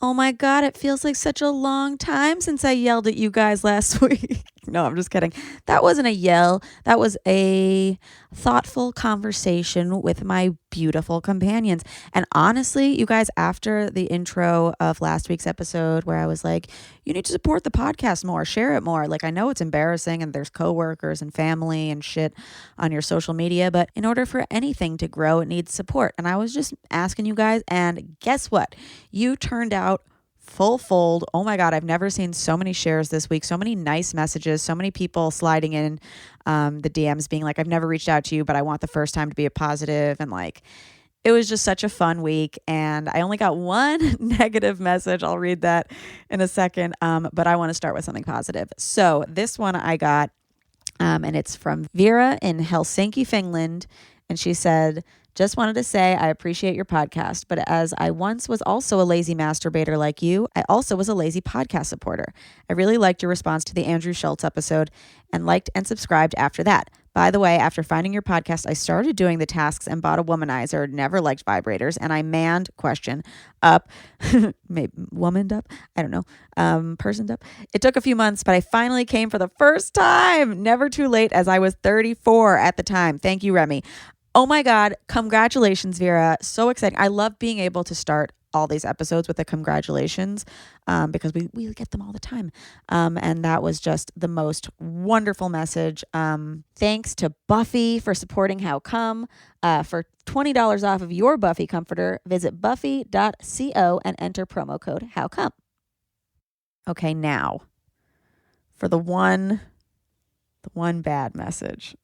Oh my God, it feels like such a long time since I yelled at you guys last week. No, I'm just kidding. That wasn't a yell. That was a thoughtful conversation with my beautiful companions. And honestly, you guys, after the intro of last week's episode where I was like, you need to support the podcast more, share it more. Like, I know it's embarrassing and there's coworkers and family and shit on your social media, but in order for anything to grow, it needs support. And I was just asking you guys, and guess what? You turned out full fold. Oh my God, I've never seen so many shares this week, so many nice messages, so many people sliding in the DMs being like, I've never reached out to you, but I want the first time to be a positive. And like, it was just such a fun week. And I only got one negative message. I'll read that in a second. But I want to start with something positive. So this one I got, and it's from Vera in Helsinki, Finland. And she said, just wanted to say I appreciate your podcast, but as I once was also a lazy masturbator like you, I also was a lazy podcast supporter. I really liked your response to the Andrew Schultz episode and liked and subscribed after that. By the way, after finding your podcast, I started doing the tasks and bought a womanizer, never liked vibrators, and I manned up, maybe womaned up, I don't know, personed up. It took a few months, but I finally came for the first time. Never too late, as I was 34 at the time. Thank you, Remy. Oh my God. Congratulations, Vera. So exciting. I love being able to start all these episodes with a congratulations because we get them all the time. And that was just the most wonderful message. Thanks to Buffy for supporting How Come. For $20 off of your Buffy comforter, visit buffy.co and enter promo code How Come. Okay, now for the one bad message.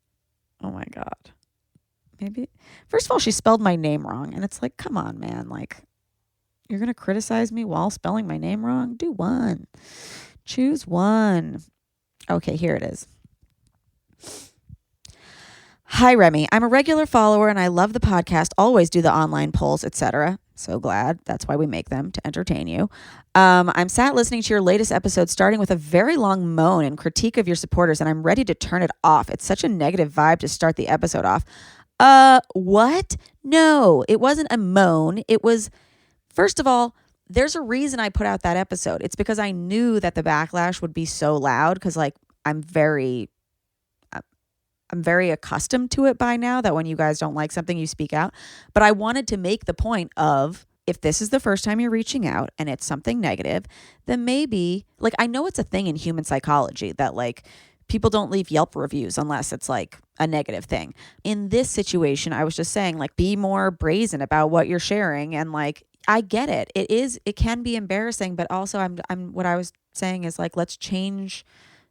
Oh my God. Maybe. First of all, she spelled my name wrong. And it's like, come on, man. Like, you're going to criticize me while spelling my name wrong? Do one. Choose one. Okay, here it is. Hi, Remy. I'm a regular follower and I love the podcast. Always do the online polls, etc. So glad. That's why we make them, to entertain you. I'm sat listening to your latest episode, starting with a very long moan and critique of your supporters, and I'm ready to turn it off. It's such a negative vibe to start the episode off. What? No, it wasn't a moan. It was, first of all, there's a reason I put out that episode. It's because I knew that the backlash would be so loud because like I'm very accustomed to it by now that when you guys don't like something, you speak out. But I wanted to make the point of, if this is the first time you're reaching out and it's something negative, then maybe, like, I know it's a thing in human psychology that like people don't leave Yelp reviews unless it's like a negative thing. In this situation, I was just saying, like, be more brazen about what you're sharing. And like, I get it. It can be embarrassing, but also what I was saying is like, let's change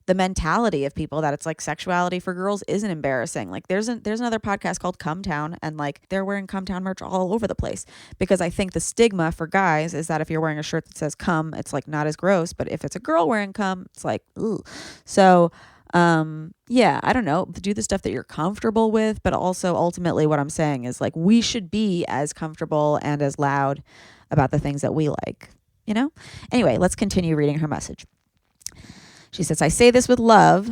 the mentality of people that it's like sexuality for girls isn't embarrassing. Like there's another podcast called Cumtown, and like they're wearing Cumtown merch all over the place because I think the stigma for guys is that if you're wearing a shirt that says cum, it's like not as gross, but if it's a girl wearing cum, it's like, ooh. So yeah, I don't know, do the stuff that you're comfortable with, but also ultimately what I'm saying is like we should be as comfortable and as loud about the things that we like, you know? Anyway, let's continue reading her message. She says, I say this with love,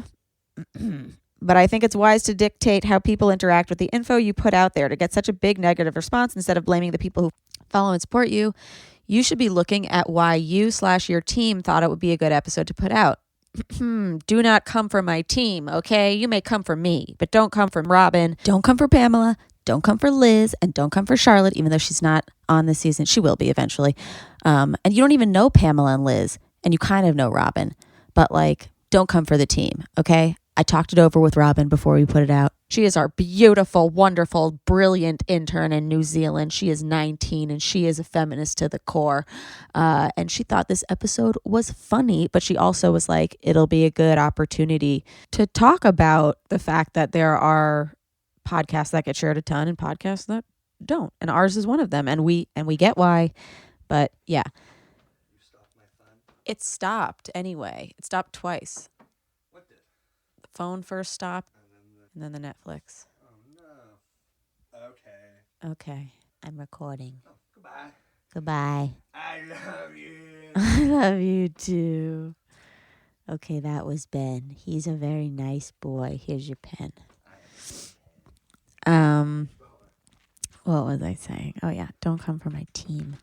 but I think it's wise to dictate how people interact with the info you put out there. To get such a big negative response, instead of blaming the people who follow and support you, you should be looking at why you/your team thought it would be a good episode to put out. Do not come for my team, okay? You may come for me, but don't come for Robin. Don't come for Pamela. Don't come for Liz, and don't come for Charlotte, even though she's not on this season. She will be eventually. And you don't even know Pamela and Liz, and you kind of know Robin. But like, don't come for the team, okay? I talked it over with Robin before we put it out. She is our beautiful, wonderful, brilliant intern in New Zealand. She is 19 and she is a feminist to the core. And she thought this episode was funny, but she also was like, it'll be a good opportunity to talk about the fact that there are podcasts that get shared a ton and podcasts that don't. And ours is one of them. And we get why. But yeah. It stopped anyway. It stopped twice. What did? The phone first stopped, and then the Netflix. Oh, no. Okay. Okay, I'm recording. Oh, goodbye. Goodbye. I love you. I love you too. Okay, that was Ben. He's a very nice boy. Here's your pen. What was I saying? Oh yeah, don't come for my team.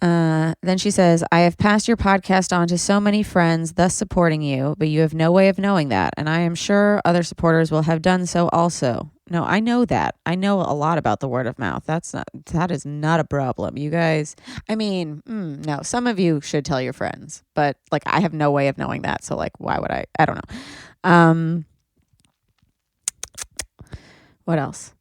Then she says, I have passed your podcast on to so many friends, thus supporting you, but you have no way of knowing that. And I am sure other supporters will have done so also. No, I know that. I know a lot about the word of mouth. That is not a problem. You guys, I mean, no, some of you should tell your friends, but like, I have no way of knowing that. So like, why would I don't know. What else?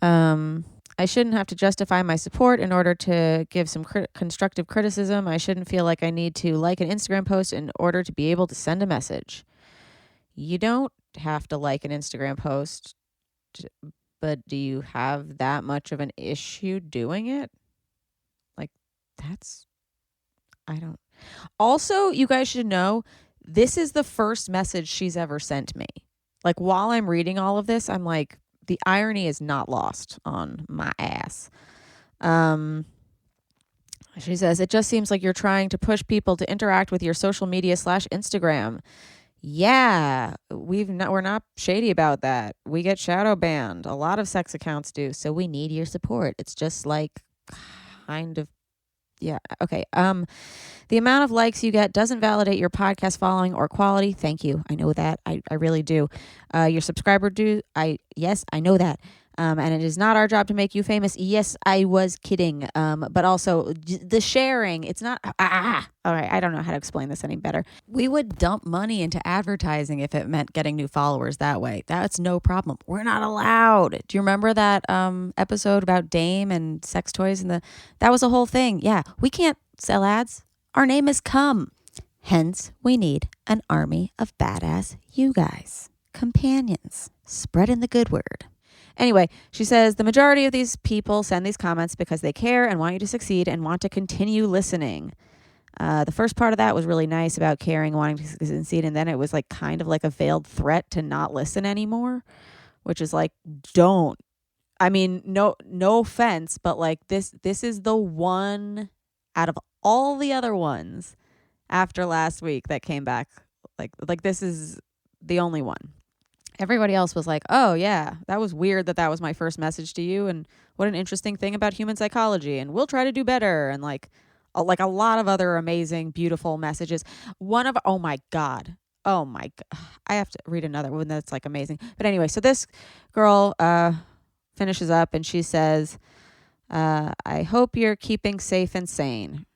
I shouldn't have to justify my support in order to give some constructive criticism. I shouldn't feel like I need to like an Instagram post in order to be able to send a message. You don't have to like an Instagram post, but do you have that much of an issue doing it? Like, I don't. Also, you guys should know, this is the first message she's ever sent me. Like, while I'm reading all of this, I'm like, the irony is not lost on my ass. She says, it just seems like you're trying to push people to interact with your social media /Instagram. Yeah, we're not shady about that. We get shadow banned. A lot of sex accounts do. So we need your support. It's just like kind of, yeah. Okay. The amount of likes you get doesn't validate your podcast following or quality. Thank you. I know that. I really do. Your subscriber do. Yes, I know that. And it is not our job to make you famous. Yes, I was kidding. But also the sharing, it's not. All right. I don't know how to explain this any better. We would dump money into advertising if it meant getting new followers that way. That's no problem. We're not allowed. Do you remember that episode about Dame and sex toys that was a whole thing? Yeah, we can't sell ads. Our name is Cum. Hence, we need an army of badass you guys, companions, spreading the good word. Anyway, she says the majority of these people send these comments because they care and want you to succeed and want to continue listening. The first part of that was really nice about caring, wanting to succeed, and then it was like kind of like a veiled threat to not listen anymore, which is like, don't. I mean, no offense, but like this is the one out of all the other ones after last week that came back. Like this is the only one. Everybody else was like, oh yeah, that was weird that was my first message to you, and what an interesting thing about human psychology, and we'll try to do better, and like a lot of other amazing, beautiful messages. Oh my God, I have to read another one that's like amazing. But anyway, so this girl finishes up and she says, I hope you're keeping safe and sane,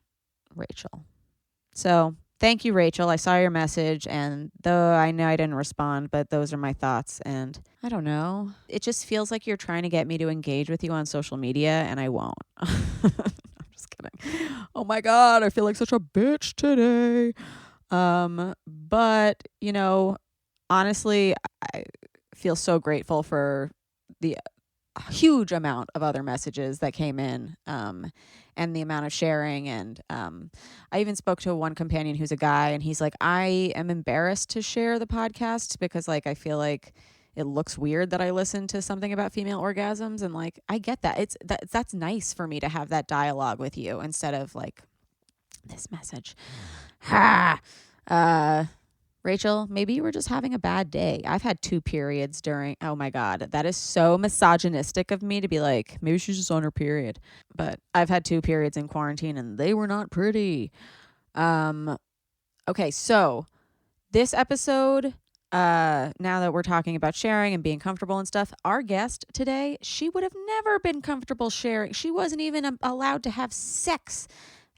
Rachel. So thank you, Rachel. I saw your message, and though I know I didn't respond, but those are my thoughts. And I don't know. It just feels like you're trying to get me to engage with you on social media, and I won't. I'm just kidding. Oh my God, I feel like such a bitch today. But, you know, honestly, I feel so grateful for the huge amount of other messages that came in, and the amount of sharing. And I even spoke to one companion who's a guy, and he's like, I am embarrassed to share the podcast because like I feel like it looks weird that I listen to something about female orgasms. And like, I get that. That's nice for me to have that dialogue with you instead of like this message. Rachel, maybe you were just having a bad day. I've had 2 periods oh my God, that is so misogynistic of me to be like, maybe she's just on her period. But I've had 2 periods in quarantine and they were not pretty. Okay, so this episode, now that we're talking about sharing and being comfortable and stuff, our guest today, she would have never been comfortable sharing. She wasn't even allowed to have sex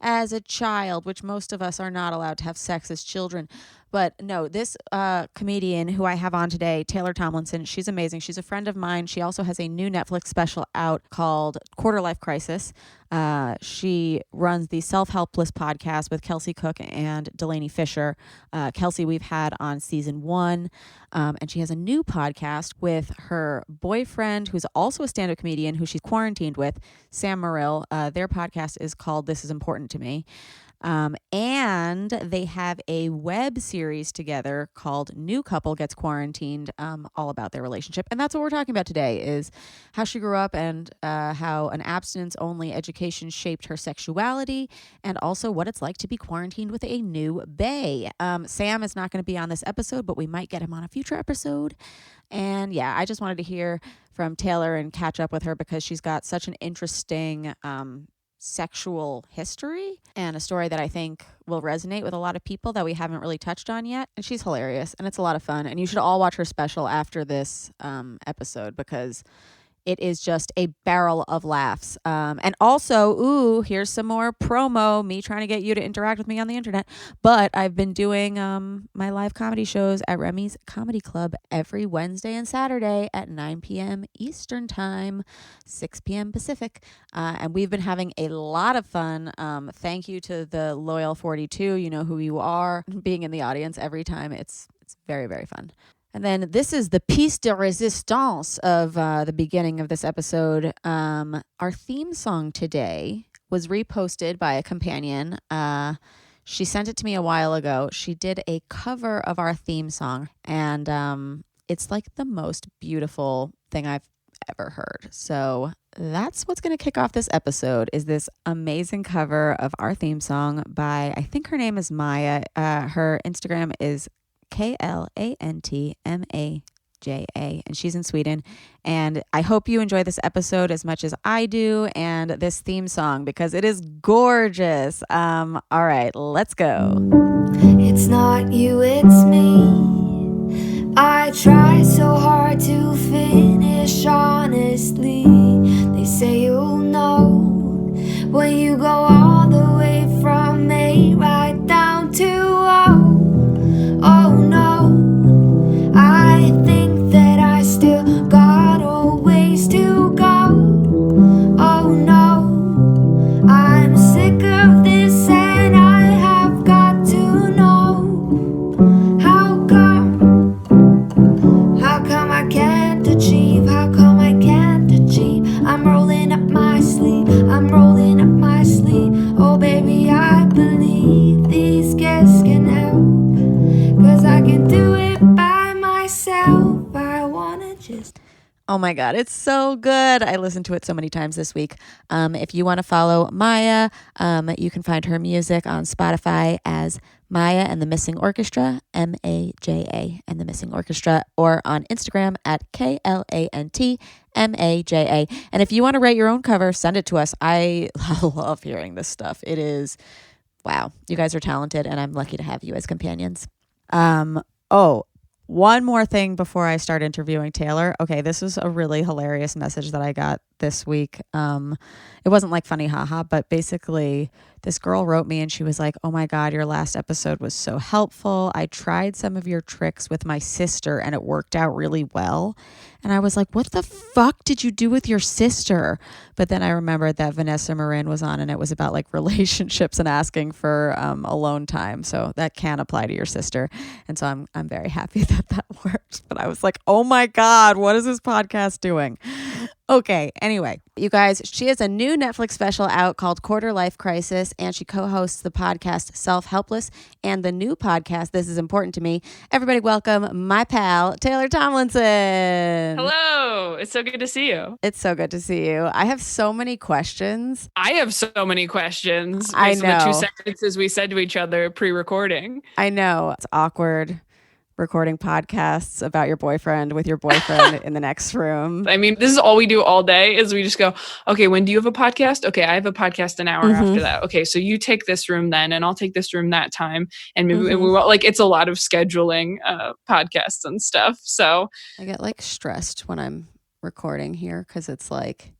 as a child, which most of us are not allowed to have sex as children. But no, this comedian who I have on today, Taylor Tomlinson, she's amazing. She's a friend of mine. She also has a new Netflix special out called Quarter Life Crisis. She runs the Self-Helpless podcast with Kelsey Cook and Delaney Fisher. Kelsey we've had on season 1. And she has a new podcast with her boyfriend, who's also a stand-up comedian, who she's quarantined with, Sam Morrill. Their podcast is called This Is Important to Me. And they have a web series together called New Couple Gets Quarantined, all about their relationship. And that's what we're talking about today, is how she grew up and how an abstinence-only education shaped her sexuality, and also what it's like to be quarantined with a new bae. Sam is not going to be on this episode, but we might get him on a future episode. And yeah, I just wanted to hear from Taylor and catch up with her because she's got such an interesting sexual history and a story that I think will resonate with a lot of people that we haven't really touched on yet. And she's hilarious and it's a lot of fun. And you should all watch her special after this episode because it is just a barrel of laughs. And also, here's some more promo, me trying to get you to interact with me on the internet. But I've been doing my live comedy shows at Remy's Comedy Club every Wednesday and Saturday at 9 p.m. Eastern Time, 6 p.m. Pacific. And we've been having a lot of fun. Thank you to the Loyal 42. You know who you are. Being in the audience every time. It's very, very fun. And then this is the piece de resistance of the beginning of this episode. Our theme song today was reposted by a companion. She sent it to me a while ago. She did a cover of our theme song, and it's like the most beautiful thing I've ever heard. So that's what's going to kick off this episode is this amazing cover of our theme song by, I think her name is Maya. Her Instagram is KLANTMAJA, and she's in Sweden. And I hope you enjoy this episode as much as I do and this theme song because it is gorgeous. All right, let's go. It's not you, it's me. I try so hard to finish honestly. They say you'll know when you go all the way from A right down to O. Oh no, I think that I still got a ways to go. Oh no, I'm sick of this and I have got to know how come I can't achieve, how come I can't achieve. I'm rolling up my sleeve, I'm rolling up my sleeve. Oh baby, I believe these gifts can help. 'Cause I can do it by myself. I wanna just... Oh my God, it's so good. I listened to it so many times this week. If you want to follow Maya, you can find her music on Spotify as Maya and the Missing Orchestra, MAJA and the Missing Orchestra, or on Instagram at KLANTMAJA. And if you want to write your own cover, send it to us. I love hearing this stuff. It is, wow, you guys are talented, and I'm lucky to have you as companions. One more thing before I start interviewing Taylor. Okay, this was a really hilarious message that I got this week. It wasn't like funny haha, but basically this girl wrote me and she was like, oh my God, your last episode was so helpful. I tried some of your tricks with my sister and it worked out really well. And I was like, what the fuck did you do with your sister? But then I remembered that Vanessa Marin was on and it was about like relationships and asking for alone time. So that can apply to your sister. And so I'm very happy that worked. But I was like, oh my God, what is this podcast doing? Okay, anyway, you guys, she has a new Netflix special out called Quarter Life Crisis, and she co-hosts the podcast Self-Helpless and the new podcast, This Is Important to Me. Everybody welcome my pal, Taylor Tomlinson. Hello. It's so good to see you. It's so good to see you. I have so many questions. I have so many questions. I based on the know. 2 sentences we said to each other pre-recording. I know. It's awkward recording podcasts about your boyfriend with your boyfriend in the next room. I mean, this is all we do all day is we just go, okay, when do you have a podcast? Okay, I have a podcast an hour after that. Okay, so you take this room then and I'll take this room that time. And maybe and we like it's a lot of scheduling podcasts and stuff. So I get like stressed when I'm recording here because it's like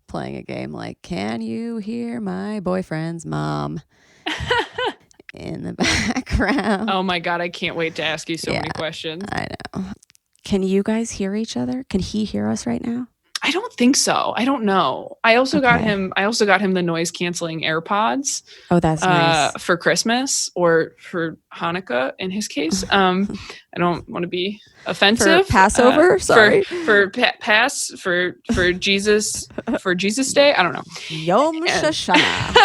playing a game like, can you hear my boyfriend's mom? In the background. Oh my God, I can't wait to ask you so many questions. I know. Can you guys hear each other? Can he hear us right now? I don't think so. I don't know. I also got him the noise canceling AirPods. Oh, that's nice. For Christmas or for Hanukkah in his case. I don't want to be offensive. For Passover? Sorry. For Jesus Day. I don't know. Yom Shoshana.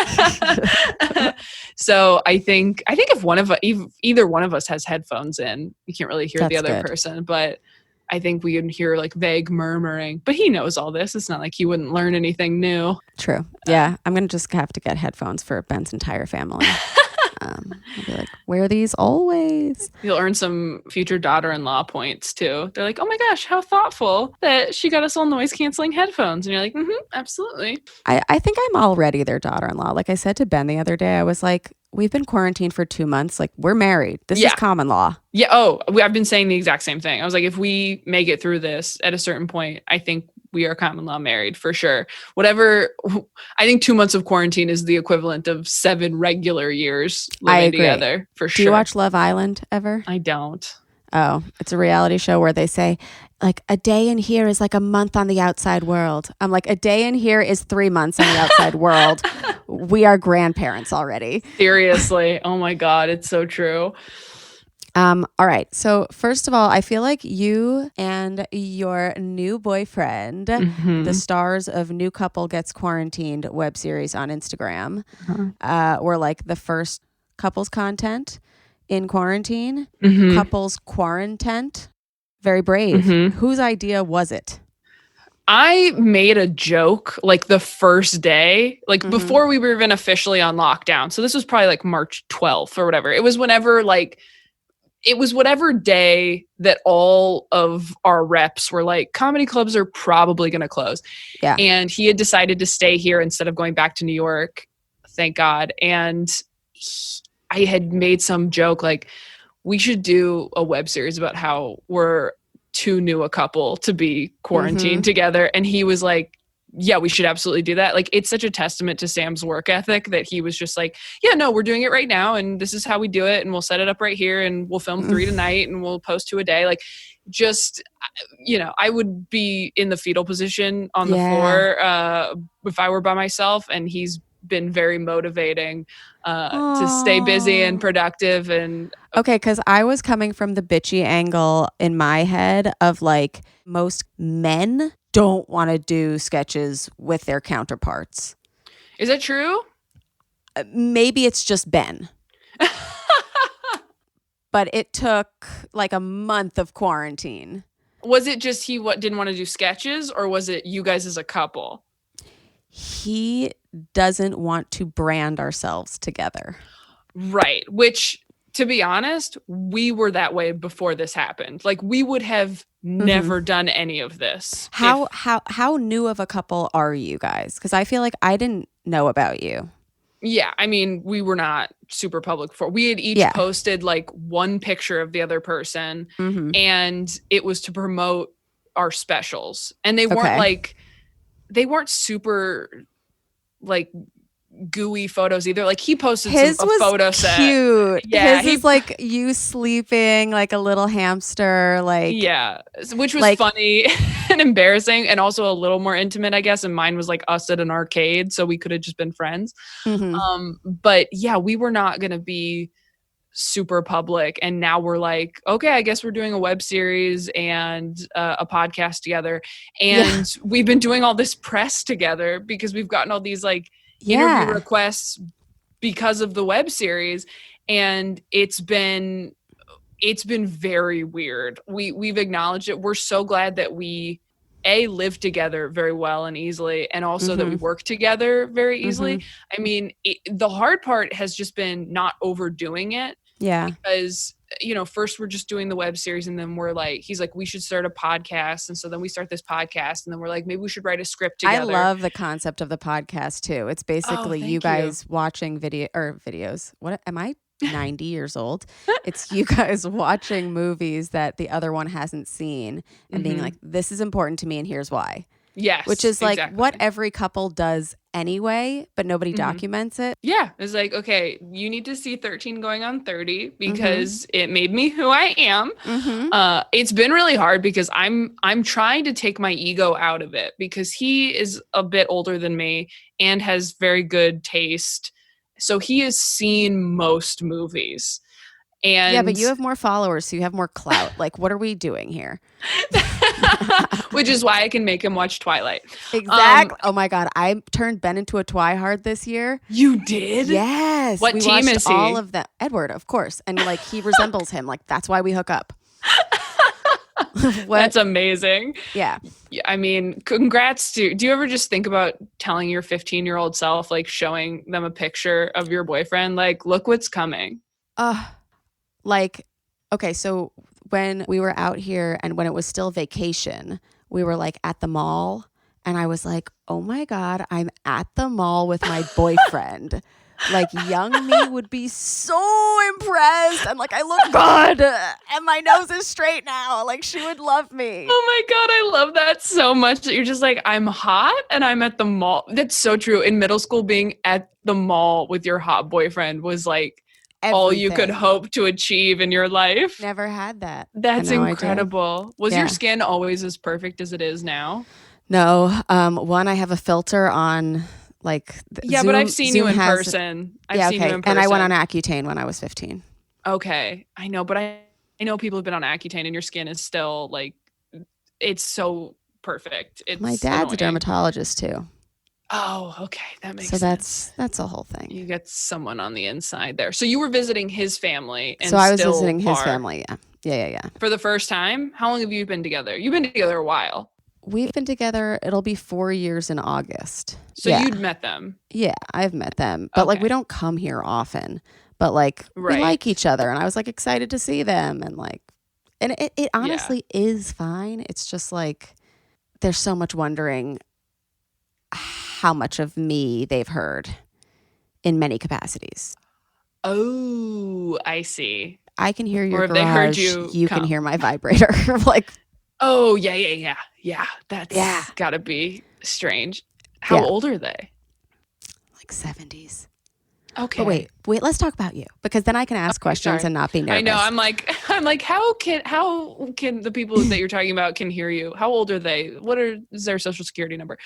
So I think if either one of us has headphones in, you can't really hear the other person, but I think we can hear like vague murmuring, but he knows all this. It's not like he wouldn't learn anything new. True. Yeah. I'm going to just have to get headphones for Ben's entire family. I'll be like, wear these always. You'll earn some future daughter-in-law points too. They're like, oh my gosh, how thoughtful that she got us all noise-canceling headphones. And you're like, absolutely. I think I'm already their daughter-in-law. Like I said to Ben the other day, I was like, we've been quarantined for 2 months. Like, we're married. This is common law. Yeah. Oh, I've been saying the exact same thing. I was like, if we make it through this at a certain point, I think we are common law married for sure. Whatever. I think 2 months of quarantine is the equivalent of 7 regular years living together for sure. Do you watch Love Island ever? I don't. Oh, it's a reality show where they say, like, a day in here is like a month on the outside world. I'm like, a day in here is 3 months on the outside world. We are grandparents already. Seriously. Oh my God. It's so true. All right. So first of all, I feel like you and your new boyfriend, the stars of New Couple Gets Quarantined web series on Instagram, were like the first couples content in quarantine. Couples quarantent. Very brave. Whose idea was it? I made a joke like the first day, like before we were even officially on lockdown. So this was probably like March 12th or whatever. It was whatever day that all of our reps were like, comedy clubs are probably going to close. Yeah. And he had decided to stay here instead of going back to New York. Thank God. And I had made some joke like, we should do a web series about how we're too new a couple to be quarantined together. And he was like, yeah, we should absolutely do that. Like, it's such a testament to Sam's work ethic that he was just like, yeah, no, we're doing it right now. And this is how we do it. And we'll set it up right here and we'll film 3 tonight and we'll post 2 a day. Like, just, I would be in the fetal position on the floor if I were by myself. And he's been very motivating to stay busy and productive. And okay, because I was coming from the bitchy angle in my head of like, most men don't want to do sketches with their counterparts. Is that true? Maybe it's just Ben. But it took like a month of quarantine. Was it just he didn't want to do sketches, or was it you guys as a couple? He doesn't want to brand ourselves together. Right. Which, to be honest, we were that way before this happened. Like, we would have never done any of this. How new of a couple are you guys? Because I feel like I didn't know about you. Yeah, I mean, we were not super public before. We had each posted like one picture of the other person, and it was to promote our specials. And they weren't super like gooey photos either. Like, he posted a photo set. Cute. Yeah, his is like you sleeping like a little hamster, like, yeah, which was like, funny and embarrassing, and also a little more intimate, I guess. And mine was like us at an arcade, so we could have just been friends. But yeah, we were not gonna be super public, and now we're like, okay, I guess we're doing a web series and a podcast together, and we've been doing all this press together because we've gotten all these like interview requests because of the web series, and it's been very weird. We've acknowledged it. We're so glad that we live together very well and easily, and also that we work together very easily. I mean, the hard part has just been not overdoing it. Yeah. Because, first we're just doing the web series, and then we're like, he's like, we should start a podcast. And so then we start this podcast, and then we're like, maybe we should write a script together. I love the concept of the podcast too. It's basically you guys watching videos. What am I? 90 years old. It's you guys watching movies that the other one hasn't seen and being like, this is important to me and here's why. Yes. Which is like what every couple does anyway, but nobody documents it. Yeah. It's like, okay, you need to see 13 going on 30 because it made me who I am. It's been really hard because I'm trying to take my ego out of it because he is a bit older than me and has very good taste. So he has seen most movies. And yeah, but you have more followers, so you have more clout. Like, what are we doing here? Which is why I can make him watch Twilight. Exactly. Oh my God, I turned Ben into a twihard this year. You did? Yes. What team is he? All of them. Edward, of course. And like he resembles him. Like, that's why we hook up. What? That's amazing. Yeah. I mean, congrats do you ever just think about telling your 15-year-old self, like showing them a picture of your boyfriend, like, look what's coming? Like, okay, so when we were out here and when it was still vacation, we were like at the mall and I was like, oh my God, I'm at the mall with my boyfriend. Like, young me would be so impressed and like, I look good and my nose is straight now. Like, she would love me. Oh my God, I love that so much that you're just like, I'm hot and I'm at the mall. That's so true. In middle school, being at the mall with your hot boyfriend was like all you could hope to achieve in your life. Never had that. That's incredible. Was your skin always as perfect as it is now? No. One, I have a filter on like Zoom, but I've seen you in person. I've seen you in person. And I went on Accutane when I was 15. Okay. I know, but I know people have been on Accutane and your skin is still like, it's so perfect. It's my dad's a dermatologist too. Oh, okay. That makes sense. So that's a whole thing. You get someone on the inside there. So you were visiting his family. And so I was visiting his family. Yeah. For the first time? How long have you been together? You've been together a while. We've been together. It'll be 4 years in August. So you'd met them. Yeah, I've met them. But like, we don't come here often, but like we like each other. And I was like excited to see them. And like, and it honestly is fine. It's just like, there's so much wondering how much of me they've heard in many capacities. Oh, I see. I can hear your or if garage. They heard you can hear my vibrator. Like, oh, yeah. That's gotta be strange. How old are they? Like 70s. Okay. But wait, let's talk about you, because then I can ask questions and not be nervous. I know. I'm like, how can the people that you're talking about can hear you? How old are they? Is their social security number?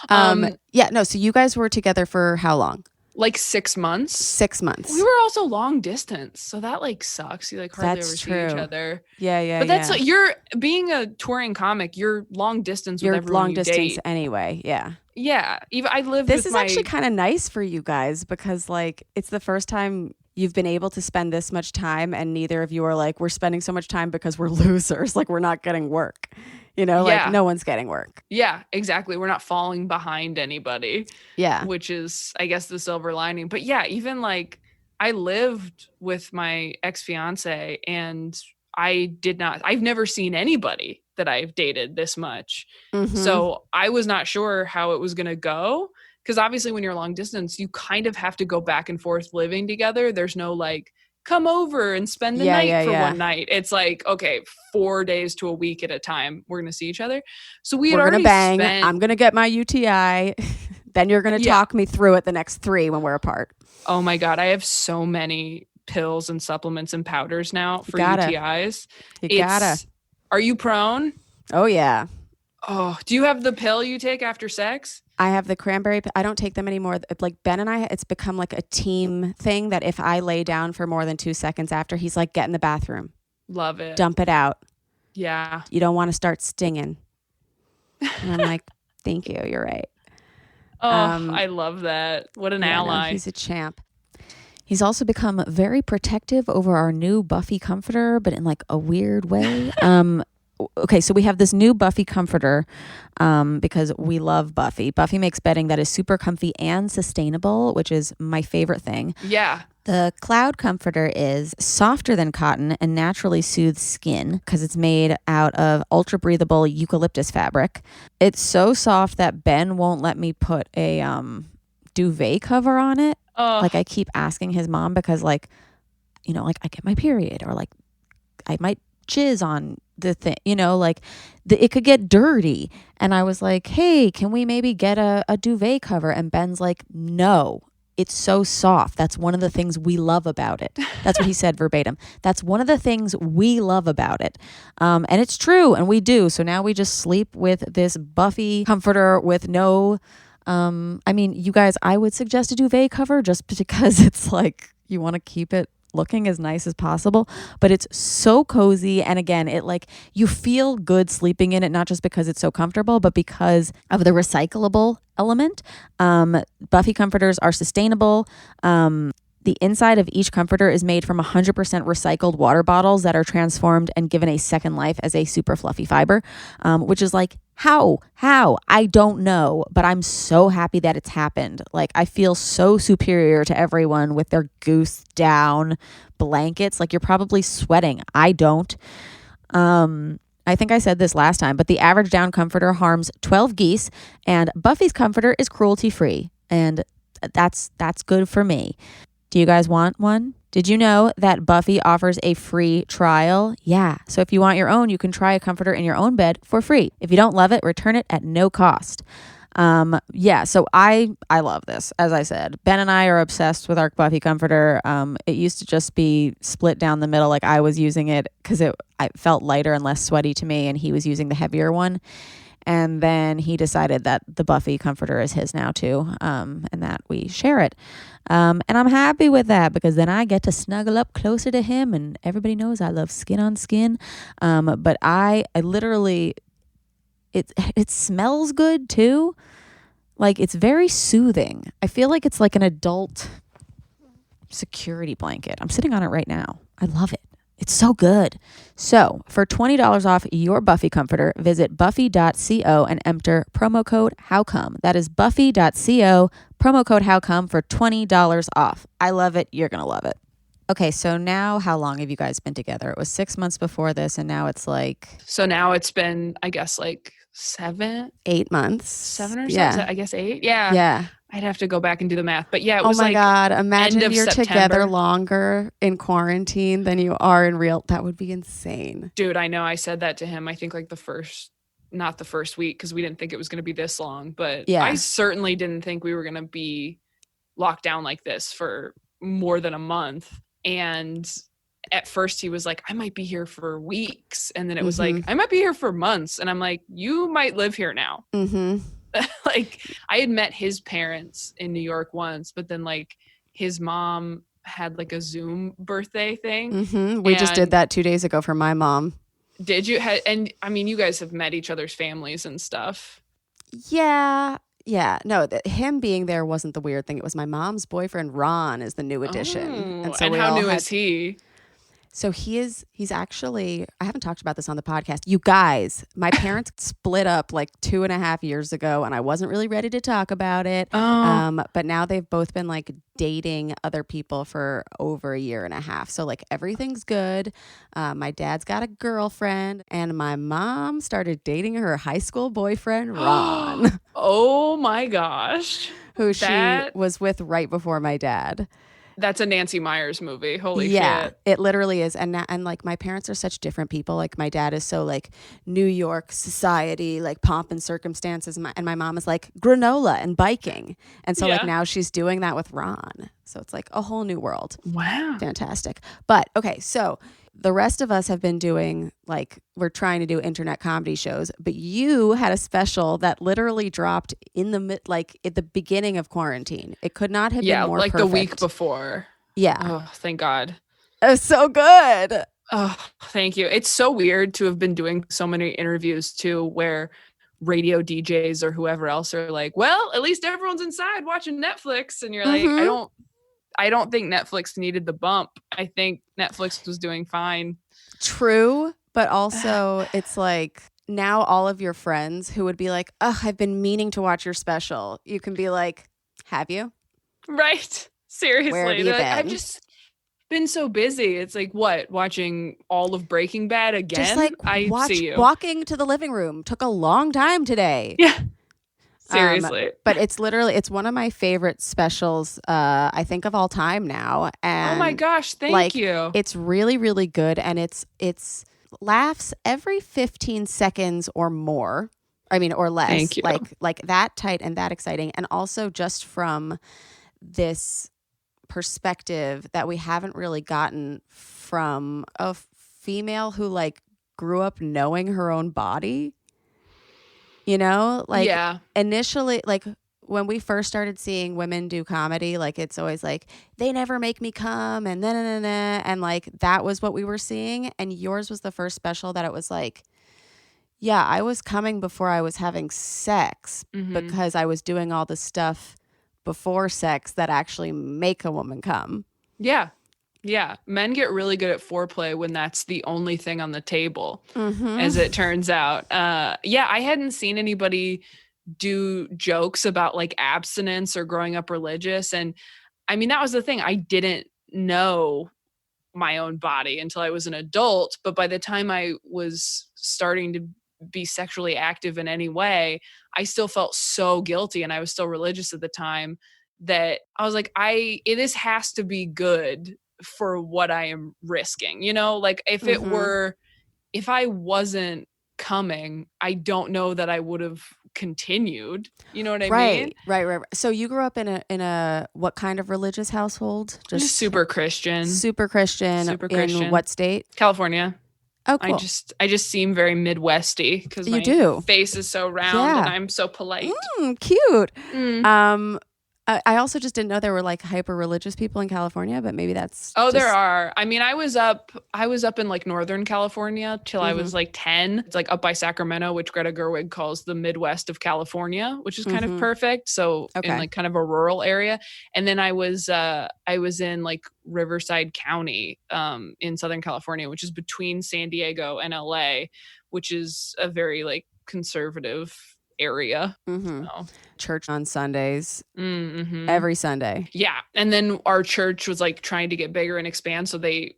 So you guys were together for how long? Like 6 months. 6 months. We were also long distance, so that like sucks. You like hardly ever see each other. Yeah. But that's like, you're being a touring comic. You're long distance with everyone long you distance date. Anyway. Yeah. Yeah. Even I live. This is actually kind of nice for you guys, because like it's the first time you've been able to spend this much time, and neither of you are like, we're spending so much time because we're losers. Like, we're not getting work. You know, like no one's getting work. Yeah, exactly. We're not falling behind anybody. Yeah. Which is, I guess, the silver lining. But yeah, even like I lived with my ex-fiance and I've never seen anybody that I've dated this much. Mm-hmm. So I was not sure how it was going to go. Because obviously when you're long distance, you kind of have to go back and forth living together. There's no like, come over and spend the night for one night. It's like, okay, 4 days to a week at a time, we're going to see each other. So we're going to bang. I'm going to get my UTI. Then you're going to talk me through it the next 3 when we're apart. Oh my God. I have so many pills and supplements and powders now for UTIs. You gotta. Are you prone? Oh, yeah. Oh, do you have the pill you take after sex? I have the cranberry. I don't take them anymore. Like Ben and I, it's become like a team thing that if I lay down for more than 2 seconds after, he's like, get in the bathroom. Love it. Dump it out. Yeah. You don't want to start stinging. And I'm like, thank you. You're right. Oh, I love that. What an ally. No, he's a champ. He's also become very protective over our new Buffy comforter, but in like a weird way. Okay, so we have this new Buffy comforter because we love Buffy. Buffy makes bedding that is super comfy and sustainable, which is my favorite thing. Yeah. The Cloud comforter is softer than cotton and naturally soothes skin because it's made out of ultra breathable eucalyptus fabric. It's so soft that Ben won't let me put a duvet cover on it. Like I keep asking his mom because like, you know, like I get my period or like I might jizz on the thing, you know, like it could get dirty. And I was like, hey, can we maybe get a duvet cover? And Ben's like, no, it's so soft. That's one of the things we love about it. That's what he said verbatim. That's one of the things we love about it. And it's true. And we do. So now we just sleep with this Buffy comforter with no, I mean, you guys, I would suggest a duvet cover just because it's like, you want to keep it looking as nice as possible, but it's so cozy. And again, it like you feel good sleeping in it, not just because it's so comfortable, but because of the recyclable element. Buffy comforters are sustainable. The inside of each comforter is made from 100% recycled water bottles that are transformed and given a second life as a super fluffy fiber, which is like, how? I don't know, but I'm so happy that it's happened. Like, I feel so superior to everyone with their goose down blankets. Like, you're probably sweating. I don't. I think I said this last time, but the average down comforter harms 12 geese, and Buffy's comforter is cruelty-free, and that's good for me. Do you guys want one? Did you know that Buffy offers a free trial? Yeah. So if you want your own, you can try a comforter in your own bed for free. If you don't love it, return it at no cost. So I love this. As I said, Ben and I are obsessed with our Buffy comforter. It used to just be split down the middle. Like, I was using it because it felt lighter and less sweaty to me, and he was using the heavier one. And then he decided that the Buffy comforter is his now too, and that we share it. And I'm happy with that because then I get to snuggle up closer to him, and everybody knows I love skin on skin. But I literally, it smells good too. Like, it's very soothing. I feel like it's like an adult security blanket. I'm sitting on it right now. I love it. It's so good. So for $20 off your Buffy comforter, visit buffy.co and enter promo code HowCome. That is buffy.co, promo code HowCome for $20 off. I love it. You're going to love it. Okay, so now how long have you guys been together? It was 6 months before this, and now it's like... So now it's been, I guess, like 8 months. 7 or yeah. 7, I guess 8. Yeah. Yeah. I'd have to go back and do the math. But yeah, it was oh my like God. Imagine end of you're September. together longer in quarantine than you are in real. That would be insane. Dude, I know. I said that to him. I think like not the first week, because we didn't think it was going to be this long. But yeah. I certainly didn't think we were going to be locked down like this for more than a month. And at first he was like, I might be here for weeks. And then it was like, I might be here for months. And I'm like, you might live here now. Mm-hmm. Like, I had met his parents in New York once, but then like his mom had like a Zoom birthday thing. Mm-hmm. We just did that 2 days ago for my mom. Did you? And I mean, you guys have met each other's families and stuff. Yeah. Yeah. No, him being there wasn't the weird thing. It was my mom's boyfriend, Ron, is the new addition. And how new is he? So he's actually, I haven't talked about this on the podcast. You guys, my parents split up like 2.5 years ago, and I wasn't really ready to talk about it. But now they've both been like dating other people for over 1.5 years. So like everything's good. My dad's got a girlfriend, and my mom started dating her high school boyfriend, Ron. Oh my gosh. Who she was with right before my dad. That's a Nancy Meyers movie. Holy yeah, shit. It literally is. And like my parents are such different people. Like my dad is so like New York society, like pomp and circumstances. And my mom is like granola and biking. And so like now she's doing that with Ron. So it's like a whole new world. Wow. Fantastic. But okay, so the rest of us have been doing like, we're trying to do internet comedy shows, but you had a special that literally dropped in at the beginning of quarantine. It could not have been more like perfect. The week before. Yeah. Oh, thank God. It was so good. Oh, thank you. It's so weird to have been doing so many interviews too, where radio DJs or whoever else are like, well, at least everyone's inside watching Netflix. And you're like, I don't think Netflix needed the bump. I think Netflix was doing fine. True. But also it's like now all of your friends who would be like, oh, I've been meaning to watch your special. You can be like, have you? Right. Seriously. Where have you been? I've just been so busy. It's like, what? Watching all of Breaking Bad again? Just like see you. Walking to the living room took a long time today. Yeah. Seriously. But it's one of my favorite specials, I think, of all time now. And oh my gosh, thank you. It's really, really good. And it's laughs every 15 seconds or more. I mean, or less. Thank you. Like that tight and that exciting. And also just from this perspective that we haven't really gotten from a female who like grew up knowing her own body. You know, like initially, like when we first started seeing women do comedy, like it's always like, they never make me come and and like that was what we were seeing. And yours was the first special that it was like, yeah, I was coming before I was having sex because I was doing all the stuff before sex that actually make a woman come. Yeah. Yeah. Men get really good at foreplay when that's the only thing on the table, as it turns out. Yeah, I hadn't seen anybody do jokes about like abstinence or growing up religious. And I mean, that was the thing. I didn't know my own body until I was an adult. But by the time I was starting to be sexually active in any way, I still felt so guilty, and I was still religious at the time, that I was like, this has to be good for what I am risking. You know, like if I wasn't coming, I don't know that I would have continued. You know what I mean? Right. So you grew up in a what kind of religious household? Just super Christian. Super Christian. In what state? California. Oh, cool. I just seem very Midwesty because my face is so round and I'm so polite. Cute. I also just didn't know there were like hyper religious people in California, but maybe that's. Oh, there are. I mean, I was up in like Northern California till I was like 10. It's like up by Sacramento, which Greta Gerwig calls the Midwest of California, which is kind of perfect. So in like kind of a rural area. And then I was in like Riverside County in Southern California, which is between San Diego and LA, which is a very like conservative area. So. Church on Sundays, every Sunday. Yeah. And then our church was like trying to get bigger and expand, so they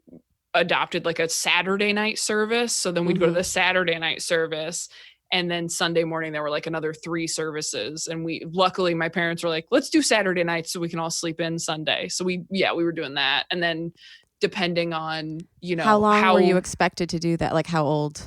adopted like a Saturday night service. So then we'd go to the Saturday night service, and then Sunday morning there were like another 3 services, and luckily my parents were like, let's do Saturday nights so we can all sleep in Sunday. So we were doing that. And then depending on, you know, how long were you expected to do that? Like how old?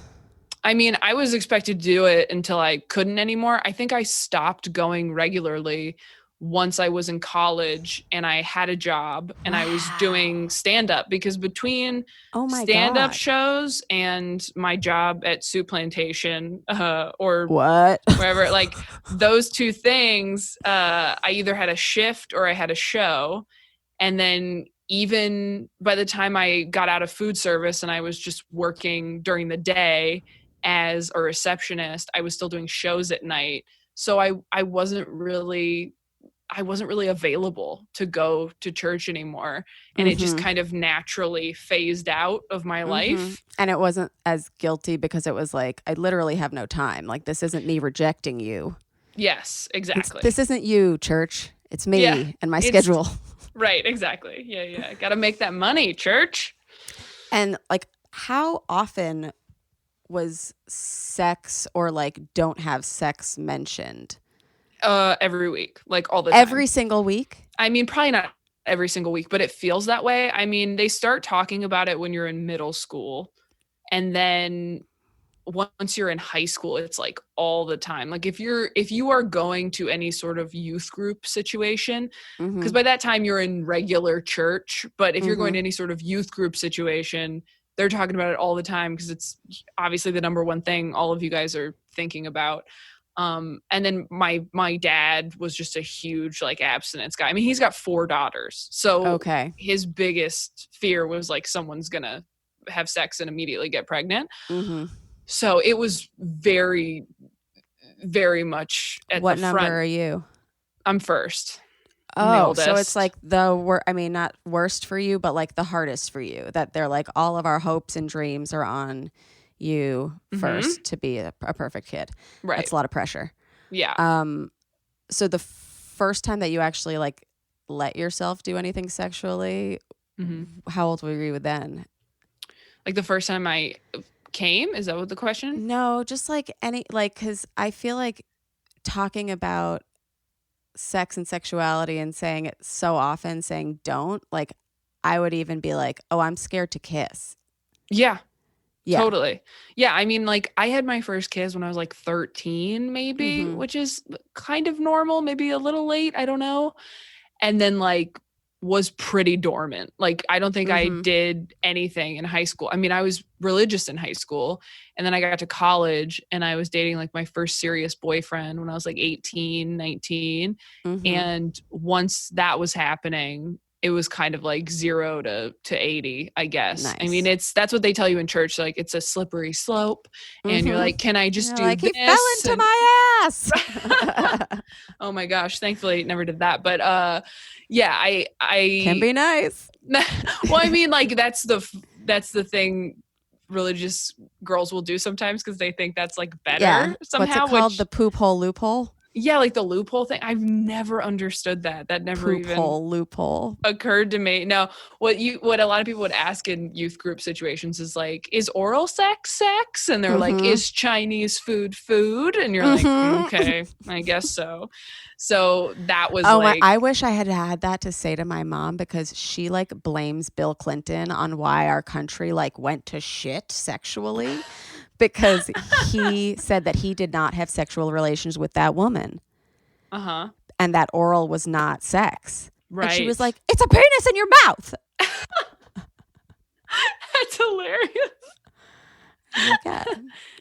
I mean, I was expected to do it until I couldn't anymore. I think I stopped going regularly once I was in college and I had a job and I was doing stand-up, because between stand-up shows and my job at Soup Plantation or wherever, like those 2 things, I either had a shift or I had a show. And then even by the time I got out of food service and I was just working during the day as a receptionist, I was still doing shows at night. So I wasn't really available to go to church anymore. And it just kind of naturally phased out of my life. And it wasn't as guilty because it was like, I literally have no time. Like, this isn't me rejecting you. Yes, exactly. This isn't you, church. It's me and my schedule. Right, exactly. Yeah. Got to make that money, church. And like, how often was sex or like don't have sex mentioned? Every week, like all the time. Every single week? I mean, probably not every single week, but it feels that way. I mean, they start talking about it when you're in middle school, and then once you're in high school, it's like all the time. Like if you are going to any sort of youth group situation, because by that time you're in regular church, but if you're going to any sort of youth group situation, they're talking about it all the time because it's obviously the number one thing all of you guys are thinking about. And then my dad was just a huge like abstinence guy. I mean, he's got 4 daughters. So his biggest fear was like someone's going to have sex and immediately get pregnant. So it was very, very much at the front. What number are you? I'm first. Oh, so it's like not worst for you, but like the hardest for you, that they're like all of our hopes and dreams are on you first to be a perfect kid. Right. That's a lot of pressure. Yeah. So the first time that you actually like let yourself do anything sexually, how old were you then? Like the first time I came? Is that what the question? No, just like because I feel like talking about sex and sexuality and saying it so often, saying don't, like I would even be like, oh, I'm scared to kiss. Yeah. Totally. Yeah. I mean, like I had my first kiss when I was like 13 maybe, which is kind of normal, maybe a little late. I don't know. And then like was pretty dormant. Like I don't think I did anything in high school. I mean, I was religious in high school, and then I got to college and I was dating like my first serious boyfriend when I was like 18, 19. And once that was happening, it was kind of like 0 to 80, I guess. Nice. I mean, that's what they tell you in church. Like, it's a slippery slope. And you're like, can I just do like, this? he fell into my ass. Oh my gosh. Thankfully, never did that. But yeah, I can be nice. Well, I mean, like, that's the thing religious girls will do sometimes because they think that's like better somehow. What's it called? The poop hole loophole? Yeah, like the loophole thing. I've never understood that. That never Poop hole loophole occurred to me. No, what a lot of people would ask in youth group situations is like, is oral sex? And they're like, is Chinese food? And you're like, okay, I guess so. So that was I wish I had that to say to my mom, because she like blames Bill Clinton on why our country like went to shit sexually. Because he said that he did not have sexual relations with that woman. Uh-huh. And that oral was not sex. Right. And she was like, it's a penis in your mouth. That's hilarious. Yeah,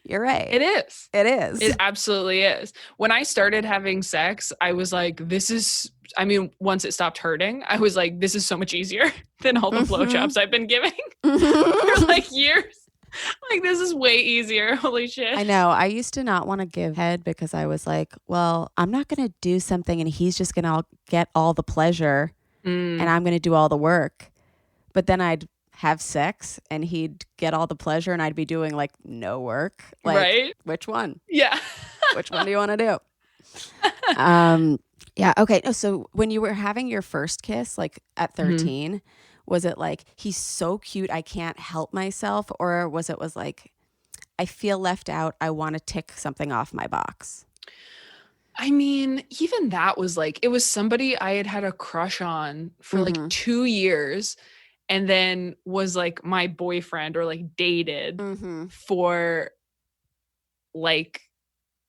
you're right. It is. It is. It absolutely is. When I started having sex, I was like, once it stopped hurting, I was like, this is so much easier than all the blowjobs I've been giving for like years. Like, this is way easier. Holy shit. I know. I used to not want to give head because I was like, well, I'm not going to do something and he's just going to get all the pleasure and I'm going to do all the work. But then I'd have sex and he'd get all the pleasure and I'd be doing like no work. Like, right? Which one? Yeah. Which one do you want to do? Yeah. Okay. So when you were having your first kiss, like at 13, was it like, he's so cute, I can't help myself? Or was it like, I feel left out, I want to tick something off my box? I mean, even that was like, it was somebody I had a crush on for like 2 years and then was like my boyfriend or like dated for like,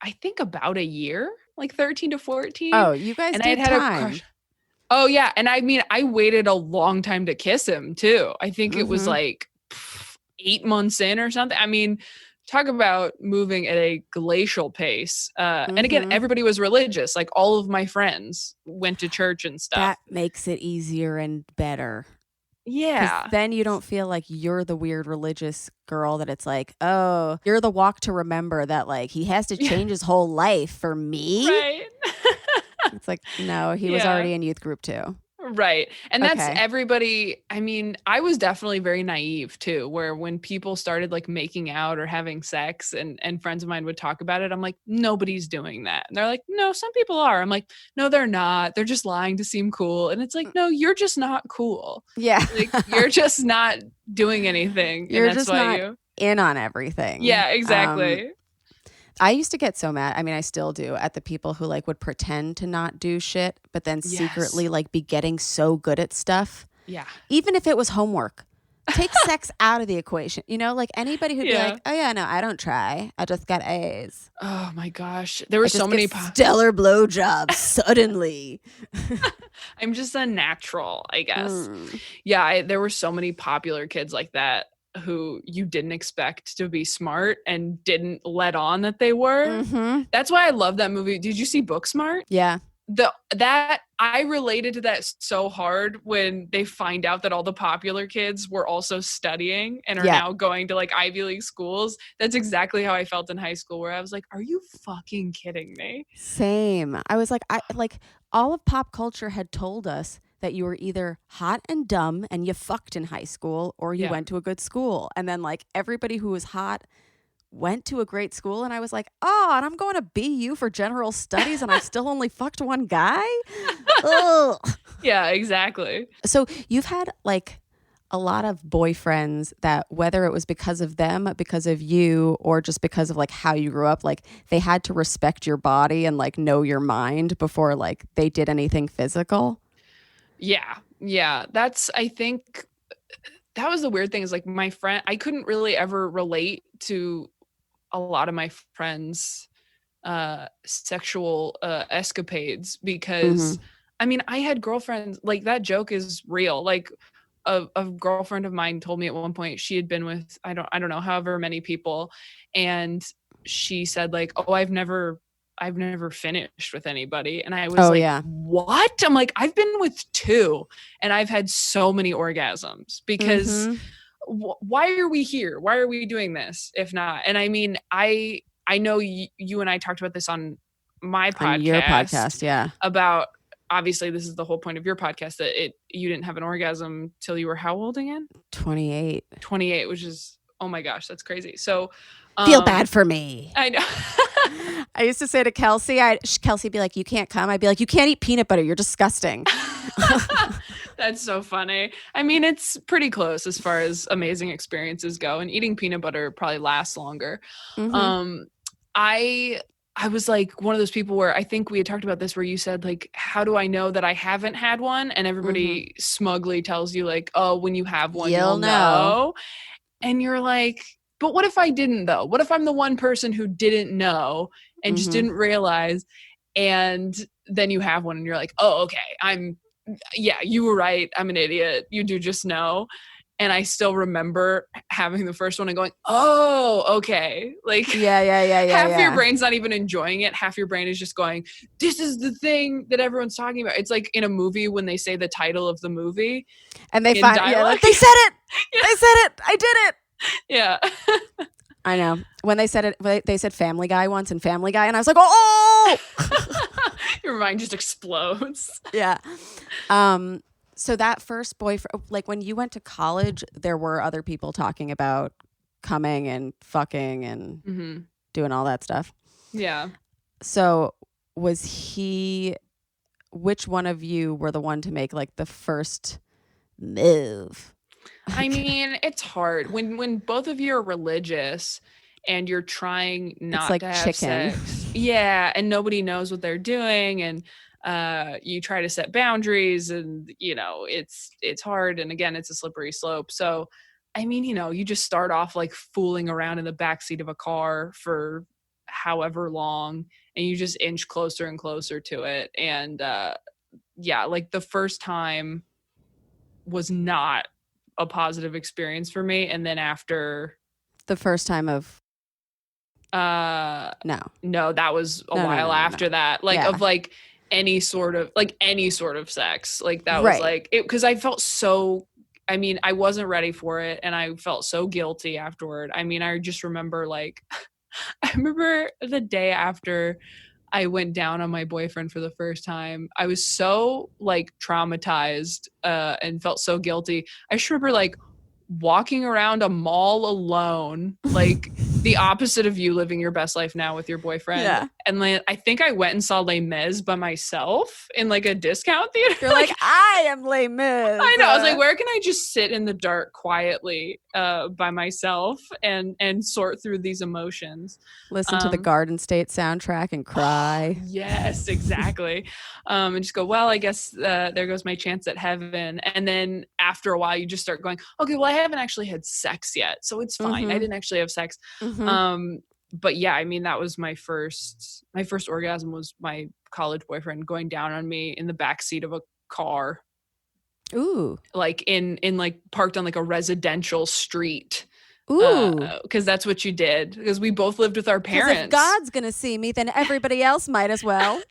I think about a year, like 13 to 14. Oh, you guys and did I'd had time. a crush. Oh, yeah. And I mean, I waited a long time to kiss him, too. I think it was like 8 months in or something. I mean, talk about moving at a glacial pace. And again, everybody was religious. Like, all of my friends went to church and stuff. That makes it easier and better. Yeah. Then you don't feel like you're the weird religious girl that it's like, oh, you're the walk to remember that like he has to change his whole life for me. Right. It's like, no, he was already in youth group too. Right. And that's everybody. I mean, I was definitely very naive too, where when people started like making out or having sex and friends of mine would talk about it, I'm like, nobody's doing that. And they're like, no, some people are. I'm like, no, they're not. They're just lying to seem cool. And it's like, no, you're just not cool. Yeah. Like, you're just not doing anything. You're and that's just why not in on everything. Yeah, exactly. I used to get so mad. I mean, I still do, at the people who like would pretend to not do shit, but then secretly like be getting so good at stuff. Yeah. Even if it was homework. Take sex out of the equation. You know, like anybody who'd be like, oh yeah, no, I don't try. I just got A's. Oh my gosh. There were so many stellar blowjobs suddenly. I'm just a natural, I guess. Yeah, there were so many popular kids like that who you didn't expect to be smart and didn't let on that they were. That's why I love that movie. Did you see Booksmart? Yeah. That I related to that so hard when they find out that all the popular kids were also studying and are now going to like Ivy League schools. That's exactly how I felt in high school, where I was like, are you fucking kidding me? Same. I was like, all of pop culture had told us that you were either hot and dumb and you fucked in high school, or you went to a good school. And then like everybody who was hot went to a great school, and I was like, oh, and I'm going to BU for general studies and I still only fucked one guy? Ugh. Yeah, exactly. So you've had like a lot of boyfriends that, whether it was because of them, because of you, or just because of like how you grew up, like they had to respect your body and like know your mind before like they did anything physical. Yeah. I think that was the weird thing, is like my friend, I couldn't really ever relate to a lot of my friends' sexual escapades because I mean, I had girlfriends, like that joke is real. Like a girlfriend of mine told me at one point she had been with, I don't know, however many people. And she said like, oh, I've never I've never finished with anybody. And I was what? I'm like, I've been with 2 and I've had so many orgasms because why are we here? Why are we doing this? If not, and I mean, I know you and I talked about this on my podcast, on your podcast. Yeah. About, obviously this is the whole point of your podcast, that you didn't have an orgasm till you were how old again? 28, which is, oh my gosh, that's crazy. So feel bad for me. I know. I used to say to Kelsey, Kelsey'd be like, you can't come. I'd be like, you can't eat peanut butter. You're disgusting. That's so funny. I mean, it's pretty close as far as amazing experiences go, and eating peanut butter probably lasts longer. I was like one of those people where I think we had talked about this, where you said like, how do I know that I haven't had one? And everybody smugly tells you like, oh, when you have one, you'll know. And you're like, but what if I didn't though? What if I'm the one person who didn't know and just didn't realize, and then you have one and you're like, oh, okay, you were right. I'm an idiot. You do just know. And I still remember having the first one and going, oh, okay. Like, half your brain's not even enjoying it. Half your brain is just going, this is the thing that everyone's talking about. It's like in a movie when they say the title of the movie. And they find, like, they said it. Yeah. They said it. I did it. Yeah. I know. When they said it, they said Family Guy once in Family Guy. And I was like, oh! Your mind just explodes. Yeah. So that first boyfriend, like when you went to college, there were other people talking about coming and fucking and doing all that stuff. Yeah. So which one of you were the one to make like the first move? I mean, it's hard when both of you are religious and you're trying not to have sex. Yeah. And nobody knows what they're doing. And you try to set boundaries, and it's hard, and again, it's a slippery slope. So I mean, you just start off like fooling around in the backseat of a car for however long, and you just inch closer and closer to it. And like the first time was not a positive experience for me, and then after the first time of no, that was a while after that, like of like any sort of sex, like that was like it, because I felt so, I mean, I wasn't ready for it, and I felt so guilty afterward. I mean, I just remember like I remember the day after I went down on my boyfriend for the first time, I was so like traumatized and felt so guilty. I just remember like walking around a mall alone, like the opposite of you living your best life now with your boyfriend. Yeah. And like, I think I went and saw Les Mis by myself in like a discount theater. You're like, I am Les Mis. I know. I was like, where can I just sit in the dark quietly by myself and sort through these emotions? Listen to the Garden State soundtrack and cry. Yes, exactly. And just go, well, I guess there goes my chance at heaven. And then after a while, you just start going, okay, well, I haven't actually had sex yet, so it's fine. I didn't actually have sex. But yeah, I mean, that was my first orgasm was my college boyfriend going down on me in the backseat of a car. Ooh. Like in like parked on like a residential street. Ooh. Because that's what you did. Because we both lived with our parents. If God's gonna see me, then everybody else might as well.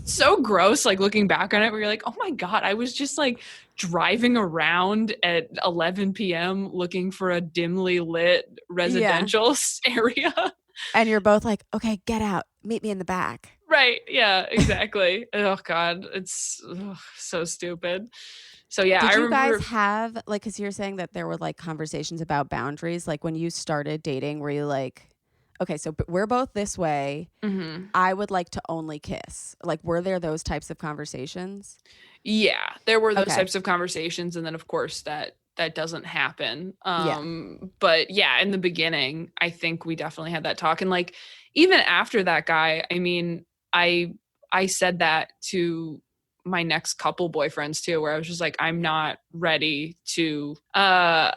So gross, like looking back on it, where you're like, oh my God, I was just like driving around at 11 p.m. looking for a dimly lit residential area. And you're both like, okay, get out. Meet me in the back. Right. Yeah, exactly. Oh God, it's so stupid. So yeah, Did I you remember. guys have like, because you're saying that there were like conversations about boundaries, like when you started dating, were you like, okay, so we're both this way. I would like to only kiss. Like, were there those types of conversations? Yeah, there were those types of conversations. And then of course that doesn't happen. But yeah, in the beginning, I think we definitely had that talk. And like, even after that guy, I mean, I said that to my next couple boyfriends too, where I was just like, I'm not ready to, I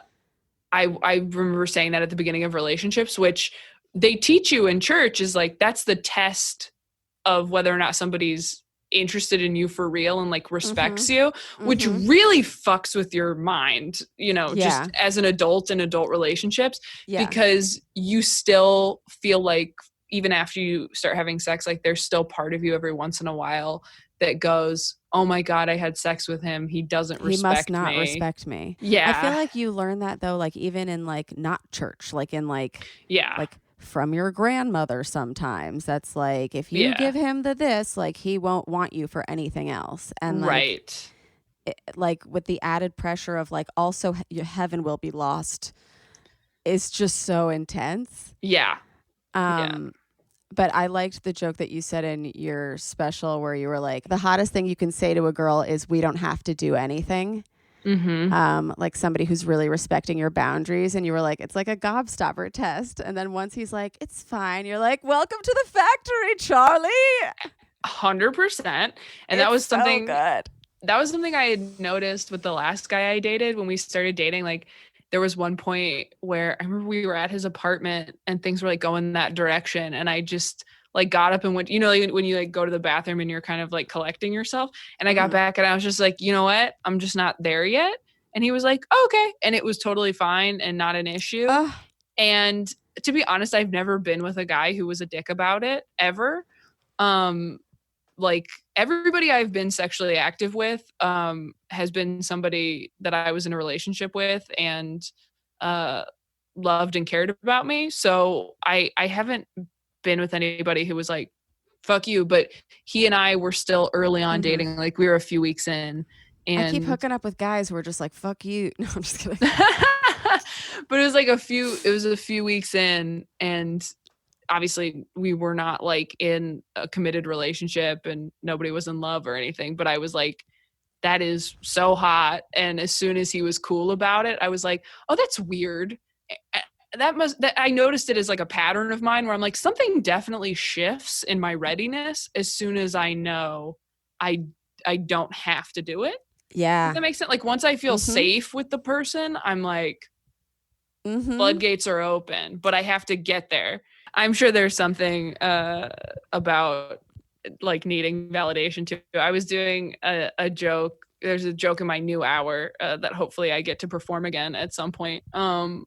remember saying that at the beginning of relationships, which they teach you in church is like, that's the test of whether or not somebody's interested in you for real and like respects you, which really fucks with your mind, just as an adult in adult relationships, because you still feel like even after you start having sex, like there's still part of you every once in a while that goes, oh my God, I had sex with him. He doesn't respect me. He must not respect me. Yeah. I feel like you learn that though, like even in like not church, like in like, like from your grandmother sometimes. That's like, if you give him this, like he won't want you for anything else. And like, like with the added pressure of like also your heaven will be lost is just so intense. But I liked the joke that you said in your special where you were like, the hottest thing you can say to a girl is we don't have to do anything. Like somebody who's really respecting your boundaries. And you were like, it's like a gobstopper test. And then once he's like, it's fine, you're like, welcome to the factory, Charlie. 100%. And that was something good. That was something I had noticed with the last guy I dated when we started dating. Like there was one point where I remember we were at his apartment and things were like going that direction. And I just like got up and went, you know, like, when you like go to the bathroom and you're kind of like collecting yourself. And I got back and I was just like, you know what? I'm just not there yet. And he was like, oh, okay. And it was totally fine and not an issue. And to be honest, I've never been with a guy who was a dick about it ever. Like everybody I've been sexually active with has been somebody that I was in a relationship with and loved and cared about me. So I haven't been with anybody who was like, fuck you. But he and I were still early on dating. Like we were a few weeks in. And I keep hooking up with guys who are just like, fuck you. No, I'm just kidding. But it was like a few weeks in, and obviously we were not like in a committed relationship and nobody was in love or anything, but I was like, that is so hot. And as soon as he was cool about it, I was like, oh, that's weird. That I noticed it as like a pattern of mine where I'm like, something definitely shifts in my readiness as soon as I know I don't have to do it. Yeah. Does that make sense? Like once I feel safe with the person, I'm like, floodgates are open, but I have to get there. I'm sure there's something about like needing validation too. I was doing a joke. There's a joke in my new hour that hopefully I get to perform again at some point. Do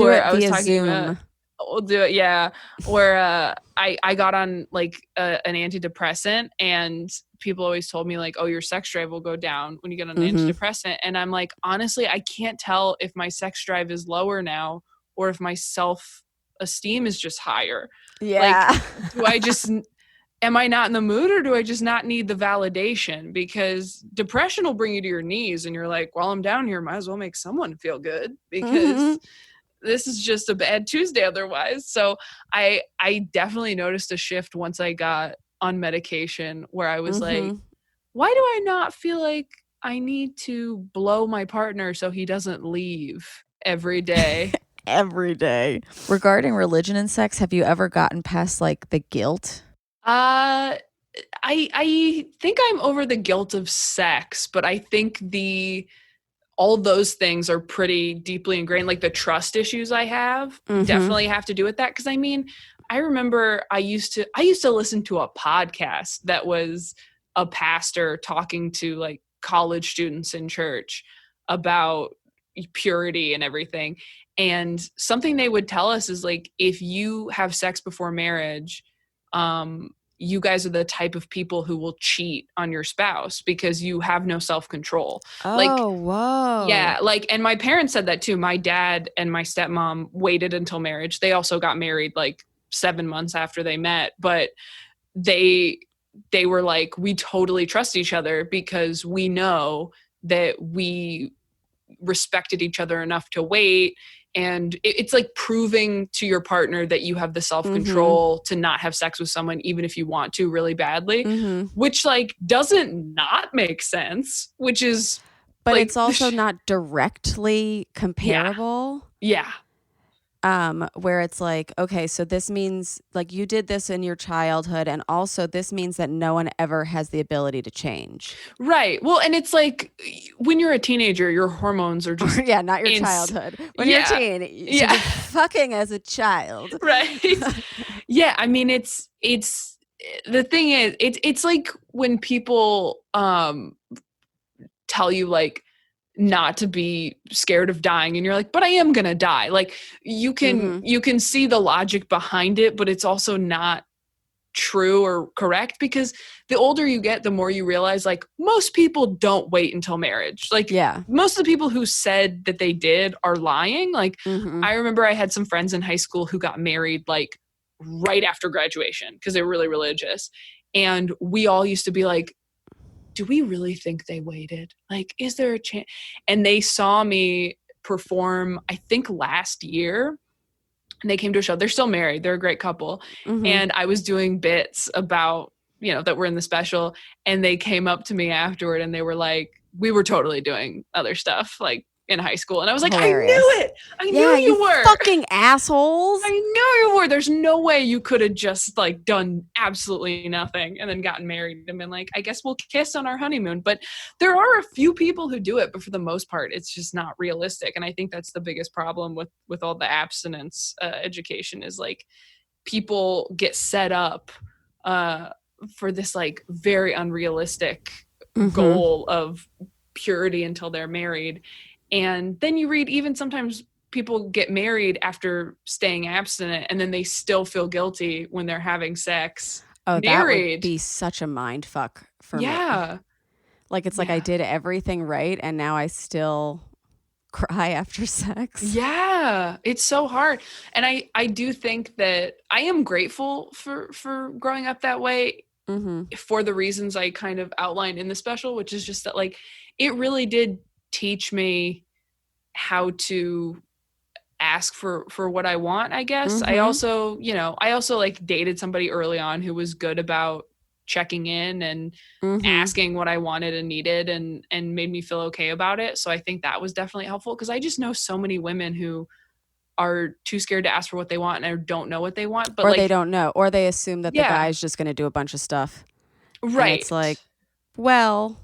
it I was via talking Zoom. About, we'll do it, yeah. Where I got on like an antidepressant, and people always told me like, oh, your sex drive will go down when you get on an antidepressant. And I'm like, honestly, I can't tell if my sex drive is lower now or if my self-esteem is just higher. Yeah. Like, am I not in the mood, or do I just not need the validation? Because depression will bring you to your knees and you're like, while I'm down here, might as well make someone feel good, because this is just a bad Tuesday otherwise. So I definitely noticed a shift once I got on medication where I was like, why do I not feel like I need to blow my partner so he doesn't leave every day? Every day. Regarding religion and sex, have you ever gotten past like the guilt? I think I'm over the guilt of sex, but I think all those things are pretty deeply ingrained. Like the trust issues I have definitely have to do with that. Because I mean, I remember I used to listen to a podcast that was a pastor talking to like college students in church about purity and everything. And something they would tell us is like, if you have sex before marriage, you guys are the type of people who will cheat on your spouse because you have no self-control. Oh, whoa. Yeah. Like, and my parents said that too. My dad and my stepmom waited until marriage. They also got married like 7 months after they met, but they were like, we totally trust each other because we know that we respected each other enough to wait. And it's like proving to your partner that you have the self-control to not have sex with someone, even if you want to really badly, which like doesn't not make sense, which is. But like, it's also not directly comparable. Yeah. Where it's like, okay, so this means like you did this in your childhood, and also this means that no one ever has the ability to change. Right. Well, and it's like when you're a teenager, your hormones are just not your childhood. When you're a teen, you should be fucking as a child. Right. Yeah. I mean, it's the thing is, it's like when people tell you like, not to be scared of dying. And you're like, but I am going to die. Like you can see the logic behind it, but it's also not true or correct, because the older you get, the more you realize like most people don't wait until marriage. Like most of the people who said that they did are lying. Like I remember I had some friends in high school who got married like right after graduation because they were really religious. And we all used to be like, do we really think they waited? Like, is there a chance? And they saw me perform, I think last year, and they came to a show. They're still married. They're a great couple. And I was doing bits about, that were in the special. And they came up to me afterward and they were like, we were totally doing other stuff like in high school. And I was like, hilarious. I knew it. I knew you were. Fucking assholes. I knew you were. There's no way you could have just like done absolutely nothing and then gotten married and been like, I guess we'll kiss on our honeymoon. But there are a few people who do it, but for the most part, it's just not realistic. And I think that's the biggest problem with all the abstinence education is like people get set up for this like very unrealistic goal of purity until they're married. And then you read, even sometimes people get married after staying abstinent and then they still feel guilty when they're having sex. Oh, married. That would be such a mind fuck for me. Yeah. Like, it's like I did everything right and now I still cry after sex. Yeah. It's so hard. And I do think that I am grateful for growing up that way for the reasons I kind of outlined in the special, which is just that like, it really did teach me how to ask for what I want, I guess. I also like dated somebody early on who was good about checking in and asking what I wanted and needed and made me feel okay about it. So I think that was definitely helpful because I just know so many women who are too scared to ask for what they want and don't know what they want. But or like, they don't know. Or they assume that the guy's just going to do a bunch of stuff. Right. And it's like, well,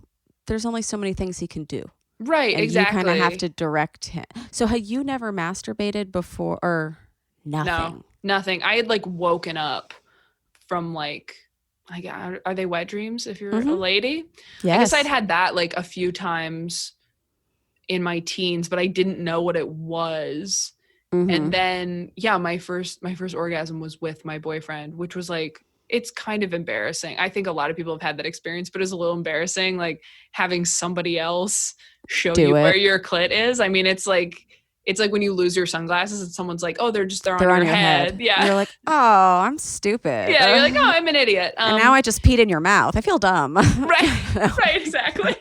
there's only so many things he can do. Right, and exactly. You kind of have to direct him. So had you never masturbated before or nothing? No, nothing. I had like woken up from like are they wet dreams if you're a lady? Yes. I guess I'd had that like a few times in my teens, but I didn't know what it was. And then, my first orgasm was with my boyfriend, which was like, it's kind of embarrassing. I think a lot of people have had that experience, but it's a little embarrassing, like having somebody else show you where your clit is. I mean, it's like when you lose your sunglasses and somene's like, oh, they're on your head. Yeah. And you're like, oh, I'm stupid. Yeah. You're like, oh, I'm an idiot. And now I just peed in your mouth. I feel dumb. Right. Right. Exactly.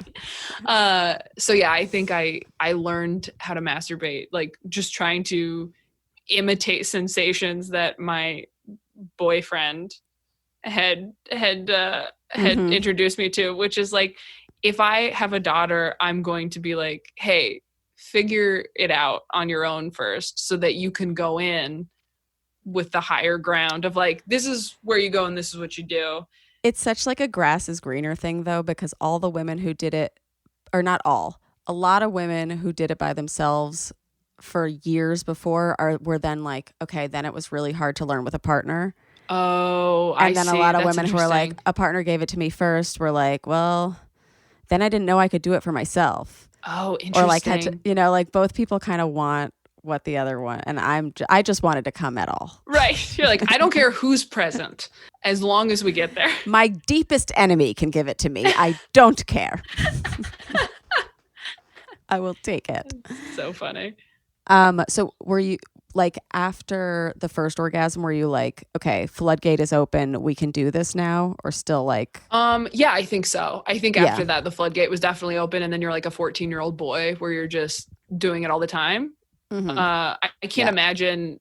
So yeah, I think I learned how to masturbate, like just trying to imitate sensations that my boyfriend had introduced me to, which is like, if I have a daughter, I'm going to be like, hey, figure it out on your own first so that you can go in with the higher ground of like, this is where you go and this is what you do. It's such like a grass is greener thing though, because all the women who did it, or not all, a lot of women who did it by themselves for years before were then like, okay, then it was really hard to learn with a partner. Oh, and then a lot of women who are like, a partner gave it to me first, were like, well, then I didn't know I could do it for myself. Oh, interesting. Or like had to, like both people kind of want what the other one, and I just wanted to come at all. Right. You're like, I don't care who's present as long as we get there. My deepest enemy can give it to me. I don't care. I will take it. So funny. So were you like after the first orgasm, were you like, okay, floodgate is open, we can do this now, or still like? Yeah, I think so. I think after that, the floodgate was definitely open, and then you're like a 14-year-old boy where you're just doing it all the time. I can't imagine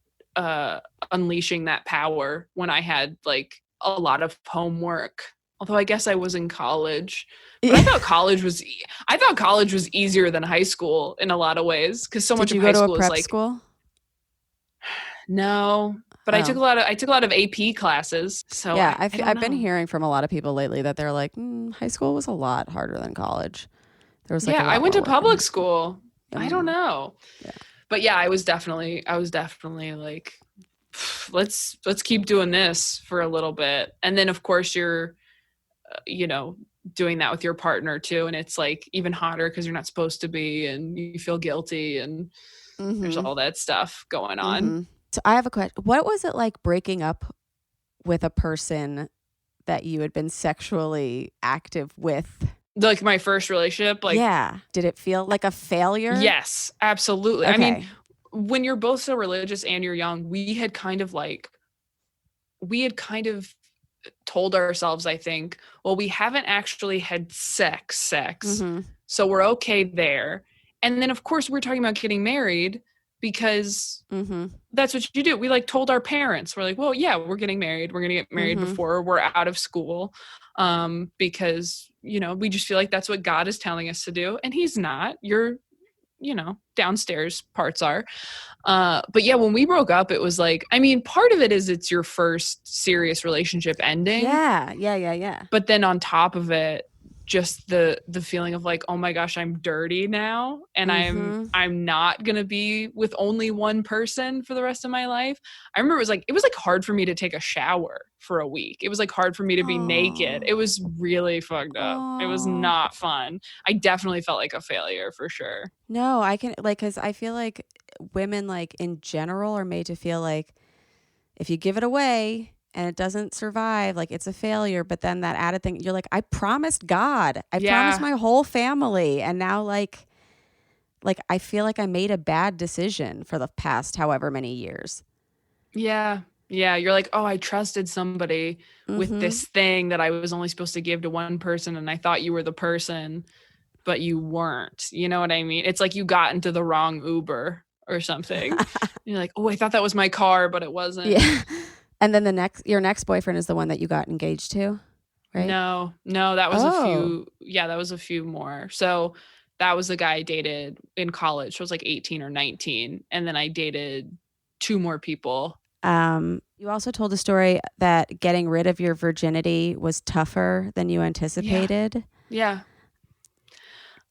unleashing that power when I had like a lot of homework. Although I guess I was in college. But I thought college was easier than high school in a lot of ways because so much of high school is like school. No, but I took a lot of AP classes. So yeah, I've been hearing from a lot of people lately that they're like, high school was a lot harder than college. There was like I went to public school. I don't know. Yeah. But yeah, I was definitely like, let's keep doing this for a little bit. And then of course you're, doing that with your partner too. And it's like even hotter because you're not supposed to be and you feel guilty and there's all that stuff going on. So I have a question. What was it like breaking up with a person that you had been sexually active with? Like my first relationship, like yeah. Did it feel like a failure? Yes, absolutely. Okay. I mean, when you're both so religious and you're young, we had kind of told ourselves, I think, well, we haven't actually had sex, so we're okay there. And then of course we're talking about getting married because that's what you do. We like told our parents, we're like, well, yeah, we're getting married. We're going to get married before we're out of school. Because, you know, we just feel like that's what God is telling us to do. And he's not. You're, you know, downstairs parts are. But yeah, when we broke up, it was like, I mean, part of it is it's your first serious relationship ending. Yeah. But then on top of it, just the feeling of like, oh my gosh, I'm dirty now. And I'm not going to be with only one person for the rest of my life. I remember it was like hard for me to take a shower for a week. It was like hard for me to be naked. It was really fucked up. It was not fun. I definitely felt like a failure for sure. No, I can like, cause I feel like women like in general are made to feel like if you give it away and it doesn't survive, like it's a failure. But then that added thing, you're like, I promised God, I promised my whole family. And now like I feel like I made a bad decision for the past however many years. Yeah. Yeah. You're like, oh, I trusted somebody with this thing that I was only supposed to give to one person. And I thought you were the person, but you weren't. You know what I mean? It's like you got into the wrong Uber or something. You're like, oh, I thought that was my car, but it wasn't. Yeah. And then your next boyfriend is the one that you got engaged to, right? No, that was a few. Yeah, that was a few more. So that was the guy I dated in college. So I was like 18 or 19. And then I dated 2 more people. You also told a story that getting rid of your virginity was tougher than you anticipated. Yeah.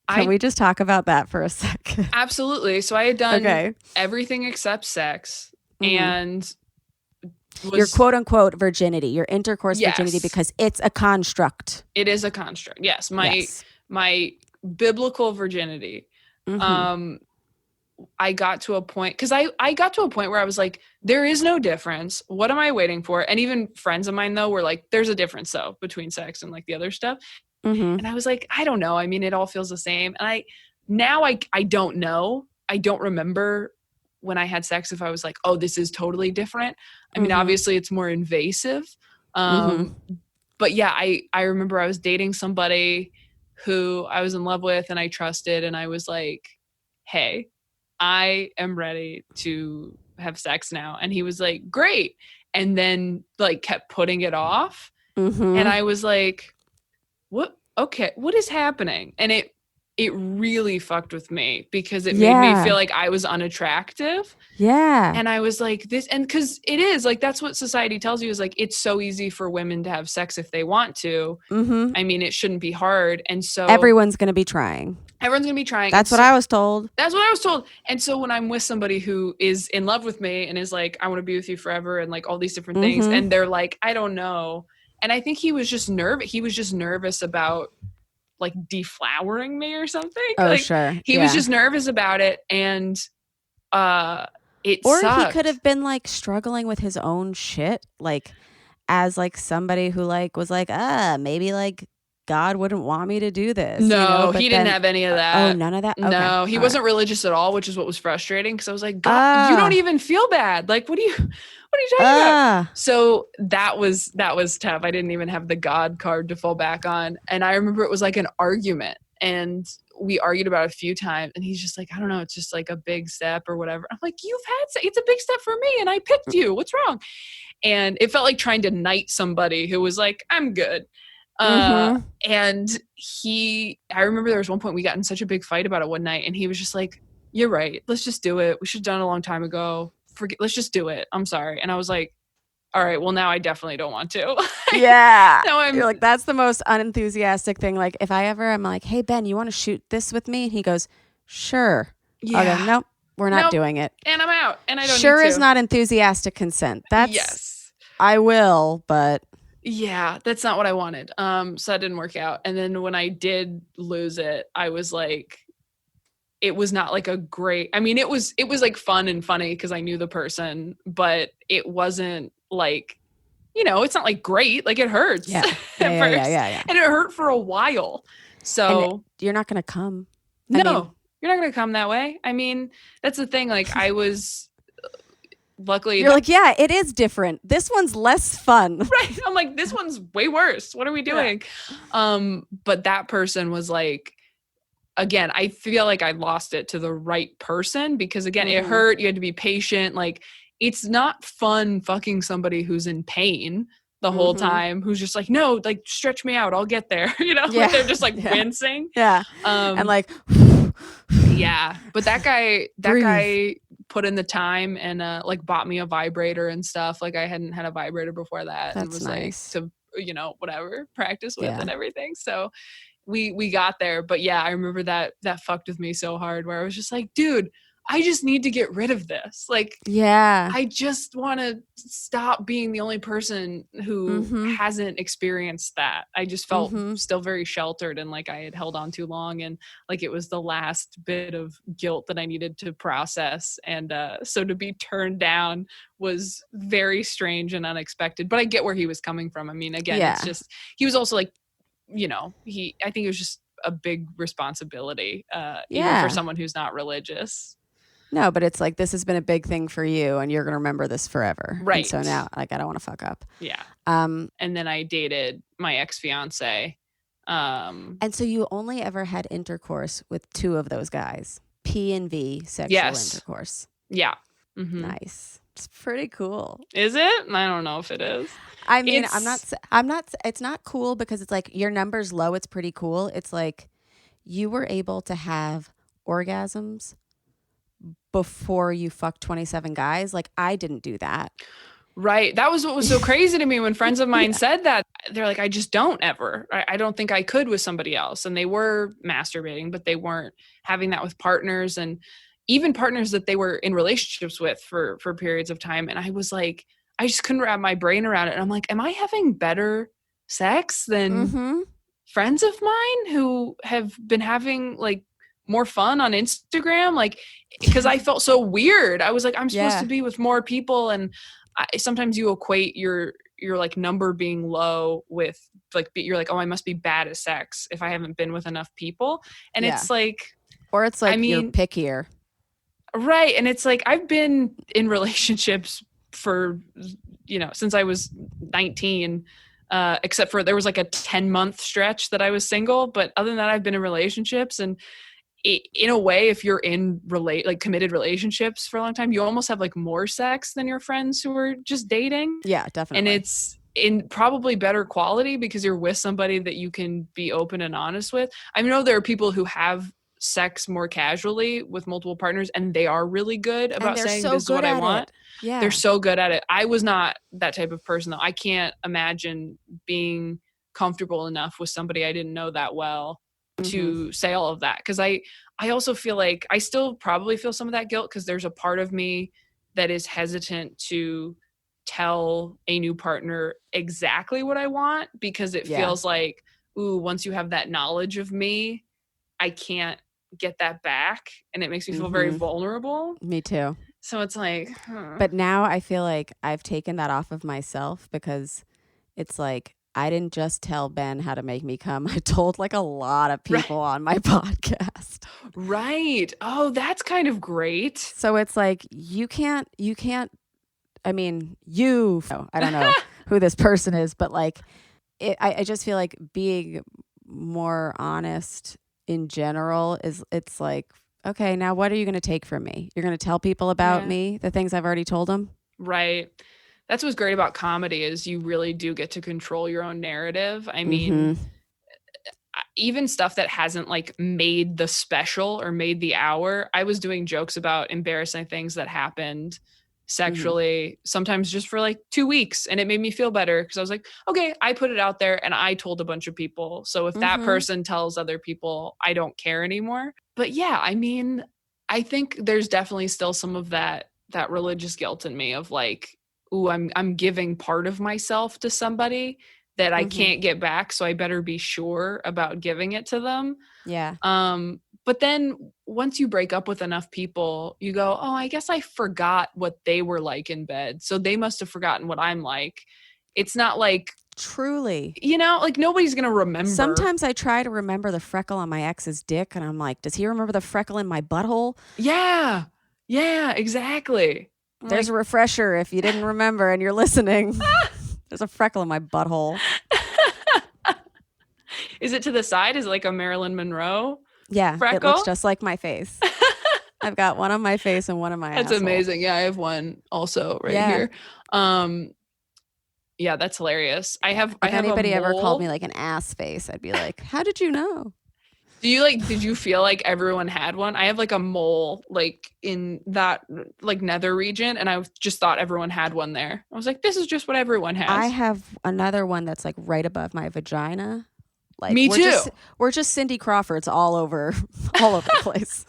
Can we just talk about that for a second? Absolutely. So I had done everything except sex and your quote unquote virginity, your intercourse virginity, because it's a construct. It is a construct. Yes. My biblical virginity. I got to a point because I got to a point where I was like, there is no difference. What am I waiting for? And even friends of mine though were like, there's a difference though between sex and like the other stuff. And I was like, I don't know. I mean, it all feels the same. And I don't know. I don't remember when I had sex if I was like, oh, this is totally different. I mean, obviously it's more invasive. But yeah, I remember I was dating somebody who I was in love with and I trusted. And I was like, hey, I am ready to have sex now. And he was like, great. And then like kept putting it off. And I was like, what? Okay, what is happening? And it really fucked with me because it made me feel like I was unattractive. Yeah. And I was like this, and because it is like, that's what society tells you is like, it's so easy for women to have sex if they want to. I mean, it shouldn't be hard. And so everyone's going to be trying. That's what I was told. And so when I'm with somebody who is in love with me and is like, I want to be with you forever and like all these different things. And they're like, I don't know. And I think he was just nervous. He was just nervous about like deflowering me or something. Oh, like, sure. He was just nervous about it. And it or sucked. He could have been like struggling with his own shit. Like as like somebody who like was like, maybe like God wouldn't want me to do this. No, you know? he didn't have any of that. Oh, none of that? Okay. No, he wasn't religious at all, which is what was frustrating. Because I was like, God, you don't even feel bad. Like, what are you talking about? So that was tough. I didn't even have the God card to fall back on. And I remember it was like an argument. And we argued about it a few times. And he's just like, I don't know. It's just like a big step or whatever. I'm like, you've had sex. It's a big step for me. And I picked you. What's wrong? And it felt like trying to knight somebody who was like, I'm good. And I remember there was one point we got in such a big fight about it one night and he was just like, you're right. Let's just do it. We should have done it a long time ago. Let's just do it. I'm sorry. And I was like, all right, well now I definitely don't want to. Yeah. You're like, that's the most unenthusiastic thing. Like if I'm like, hey Ben, you want to shoot this with me? And he goes, sure. Yeah. I'll go, nope, we're not doing it. And I'm out. And I don't sure need to. is not enthusiastic consent. That's yes. I will, but Yeah, that's not what I wanted. So that didn't work out. And then when I did lose it, I was like, it was not like a great, I mean, it was like fun and funny because I knew the person, but it wasn't like, it's not like great. Like it hurts Yeah. at Yeah, first. yeah. And it hurt for a while. So And you're not going to come. no, I mean, you're not going to come that way. I mean, that's the thing. Like I was luckily. You're like, yeah, it is different. This one's less fun. Right. I'm like, this one's way worse. What are we doing? Yeah. But that person was like, again, I feel like I lost it to the right person because again, it hurt. You had to be patient. Like it's not fun fucking somebody who's in pain the whole time, who's just like, no, like stretch me out. I'll get there. Like they're just like wincing. Yeah. And like, yeah. But that guy put in the time and like bought me a vibrator and stuff. Like I hadn't had a vibrator before that. That's and was nice. like to, whatever, practice with and everything. So we got there. But yeah, I remember that fucked with me so hard where I was just like, dude, I just need to get rid of this. Like, yeah, I just want to stop being the only person who hasn't experienced that. I just felt still very sheltered and like I had held on too long and like it was the last bit of guilt that I needed to process. And so to be turned down was very strange and unexpected, but I get where he was coming from. I mean, again, it's just, he was also like, I think it was just a big responsibility, even for someone who's not religious. No, but it's like, this has been a big thing for you and you're going to remember this forever. Right. And so now, like, I don't want to fuck up. Yeah. And then I dated my ex-fiance. And so you only ever had intercourse with two of those guys, P and V sexual intercourse. Yeah. Nice. It's pretty cool. Is it? I don't know if it is. I mean, it's not cool because it's like your number's low. It's pretty cool. It's like you were able to have orgasms before you fucked 27 guys. Like I didn't do that. Right. That was what was so crazy to me when friends of mine said that. They're like, I just don't ever. I don't think I could with somebody else. And they were masturbating, but they weren't having that with partners and even partners that they were in relationships with for periods of time. And I was like, I just couldn't wrap my brain around it. And I'm like, am I having better sex than friends of mine who have been having like more fun on Instagram? Like, because I felt so weird. I was like, I'm supposed to be with more people. And sometimes you equate your like number being low with like, you're like, oh, I must be bad at sex if I haven't been with enough people. And it's like, or it's like, you're pickier. Right. And it's like, I've been in relationships for, since I was 19, except for there was like a 10-month stretch that I was single. But other than that, I've been in relationships. And in a way, if you're in committed relationships for a long time, you almost have like more sex than your friends who are just dating. Yeah, definitely. And it's in probably better quality because you're with somebody that you can be open and honest with. I know there are people who have sex more casually with multiple partners and they are really good about saying this is what I want. Yeah. They're so good at it. I was not that type of person though. I can't imagine being comfortable enough with somebody I didn't know that well to say all of that. Cause I also feel like I still probably feel some of that guilt because there's a part of me that is hesitant to tell a new partner exactly what I want because it feels like, ooh, once you have that knowledge of me, I can't get that back. And it makes me feel very vulnerable. Me too. So it's like, But now I feel like I've taken that off of myself because it's like, I didn't just tell Ben how to make me come. I told like a lot of people on my podcast. Right. Oh, that's kind of great. So it's like, you can't, I mean, I don't know who this person is, but like, I just feel like being more honest in general it's like, okay, now what are you going to take from me? You're going to tell people about me, the things I've already told them? Right. That's what's great about comedy is you really do get to control your own narrative. I mean, even stuff that hasn't like made the special or made the hour, I was doing jokes about embarrassing things that happened sexually, sometimes just for like 2 weeks. And it made me feel better because I was like, okay, I put it out there and I told a bunch of people. So if that person tells other people, I don't care anymore. But yeah, I mean, I think there's definitely still some of that religious guilt in me of like, ooh, I'm giving part of myself to somebody that I can't get back, so I better be sure about giving it to them. Yeah. But then once you break up with enough people, you go, oh, I guess I forgot what they were like in bed, so they must have forgotten what I'm like. It's not like, Truly. you know, like nobody's gonna remember. Sometimes I try to remember the freckle on my ex's dick, and I'm like, does he remember the freckle in my butthole? Yeah, exactly. There's a refresher if you didn't remember and you're listening. There's a freckle in my butthole. Is it to the side? Is it like a Marilyn Monroe? Yeah, Freckle? it looks just like my face. I've got one on my face and one on my That's asshole. amazing. Yeah, I have one also right here. Yeah, that's hilarious. If anybody ever called me like an ass face, I'd be like, how did you know? Did you feel like everyone had one? I have like a mole like in that like nether region, and I just thought everyone had one there. I was like, this is just what everyone has. I have another one that's like right above my vagina. Like Me too. We're just Cindy Crawfords all over the place.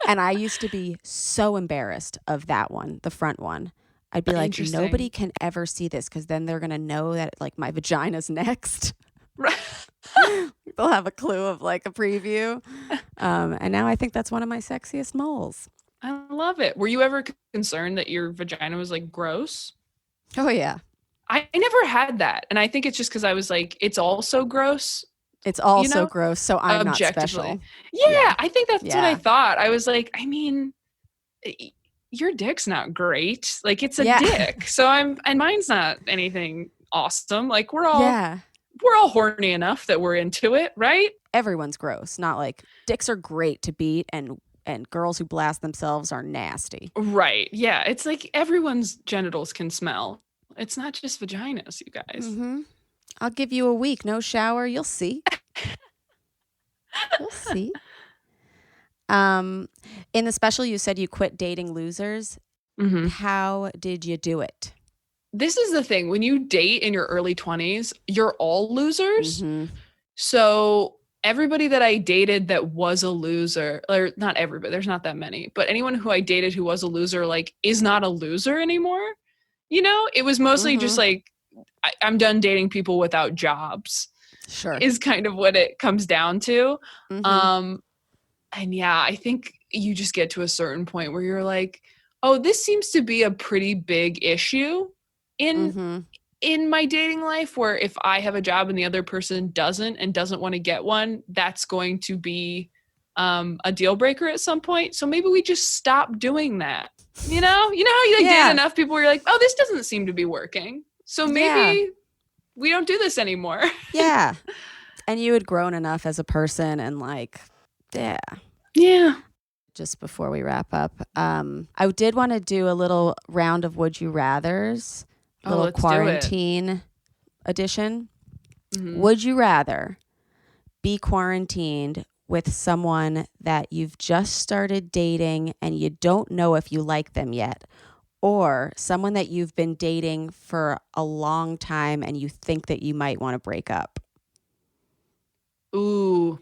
And I used to be so embarrassed of that one, the front one. I'd be like, nobody can ever see this because then they're gonna know that like my vagina's next. They'll have a clue of like a preview. And now I think that's one of my sexiest moles. I love it. Were you ever concerned that your vagina was like gross? Oh yeah. I never had that. And I think it's just because I was like, it's all so gross. It's all so gross. So I'm not special. Yeah, I think that's what I thought. I was like, I mean, your dick's not great. Like it's a dick. So and mine's not anything awesome. Like we're all horny enough that we're into it, right? Everyone's gross. Not like dicks are great to beat and girls who blast themselves are nasty. Right. Yeah. It's like everyone's genitals can smell. It's not just vaginas, you guys. Mm-hmm. I'll give you a week. No shower. You'll see. You'll see. In the special, you said you quit dating losers. Mm-hmm. How did you do it? This is the thing. When you date in your early 20s, you're all losers. Mm-hmm. So everybody that I dated that was a loser, or not everybody, there's not that many, but anyone who I dated who was a loser, like, is not a loser anymore. You know, it was mostly just like, I'm done dating people without jobs. Sure. Is kind of what it comes down to. Mm-hmm. And yeah, I think you just get to a certain point where you're like, oh, this seems to be a pretty big issue in my dating life, where if I have a job and the other person doesn't want to get one, that's going to be a deal breaker at some point. So maybe we just stop doing that. You know how you like date enough people where you're like, oh, this doesn't seem to be working. So maybe we don't do this anymore. Yeah. And you had grown enough as a person and like, yeah. Just before we wrap up, I did want to do a little round of Would You Rathers, a little quarantine edition. Mm-hmm. Would you rather be quarantined with someone that you've just started dating and you don't know if you like them yet, or someone that you've been dating for a long time and you think that you might want to break up? Ooh.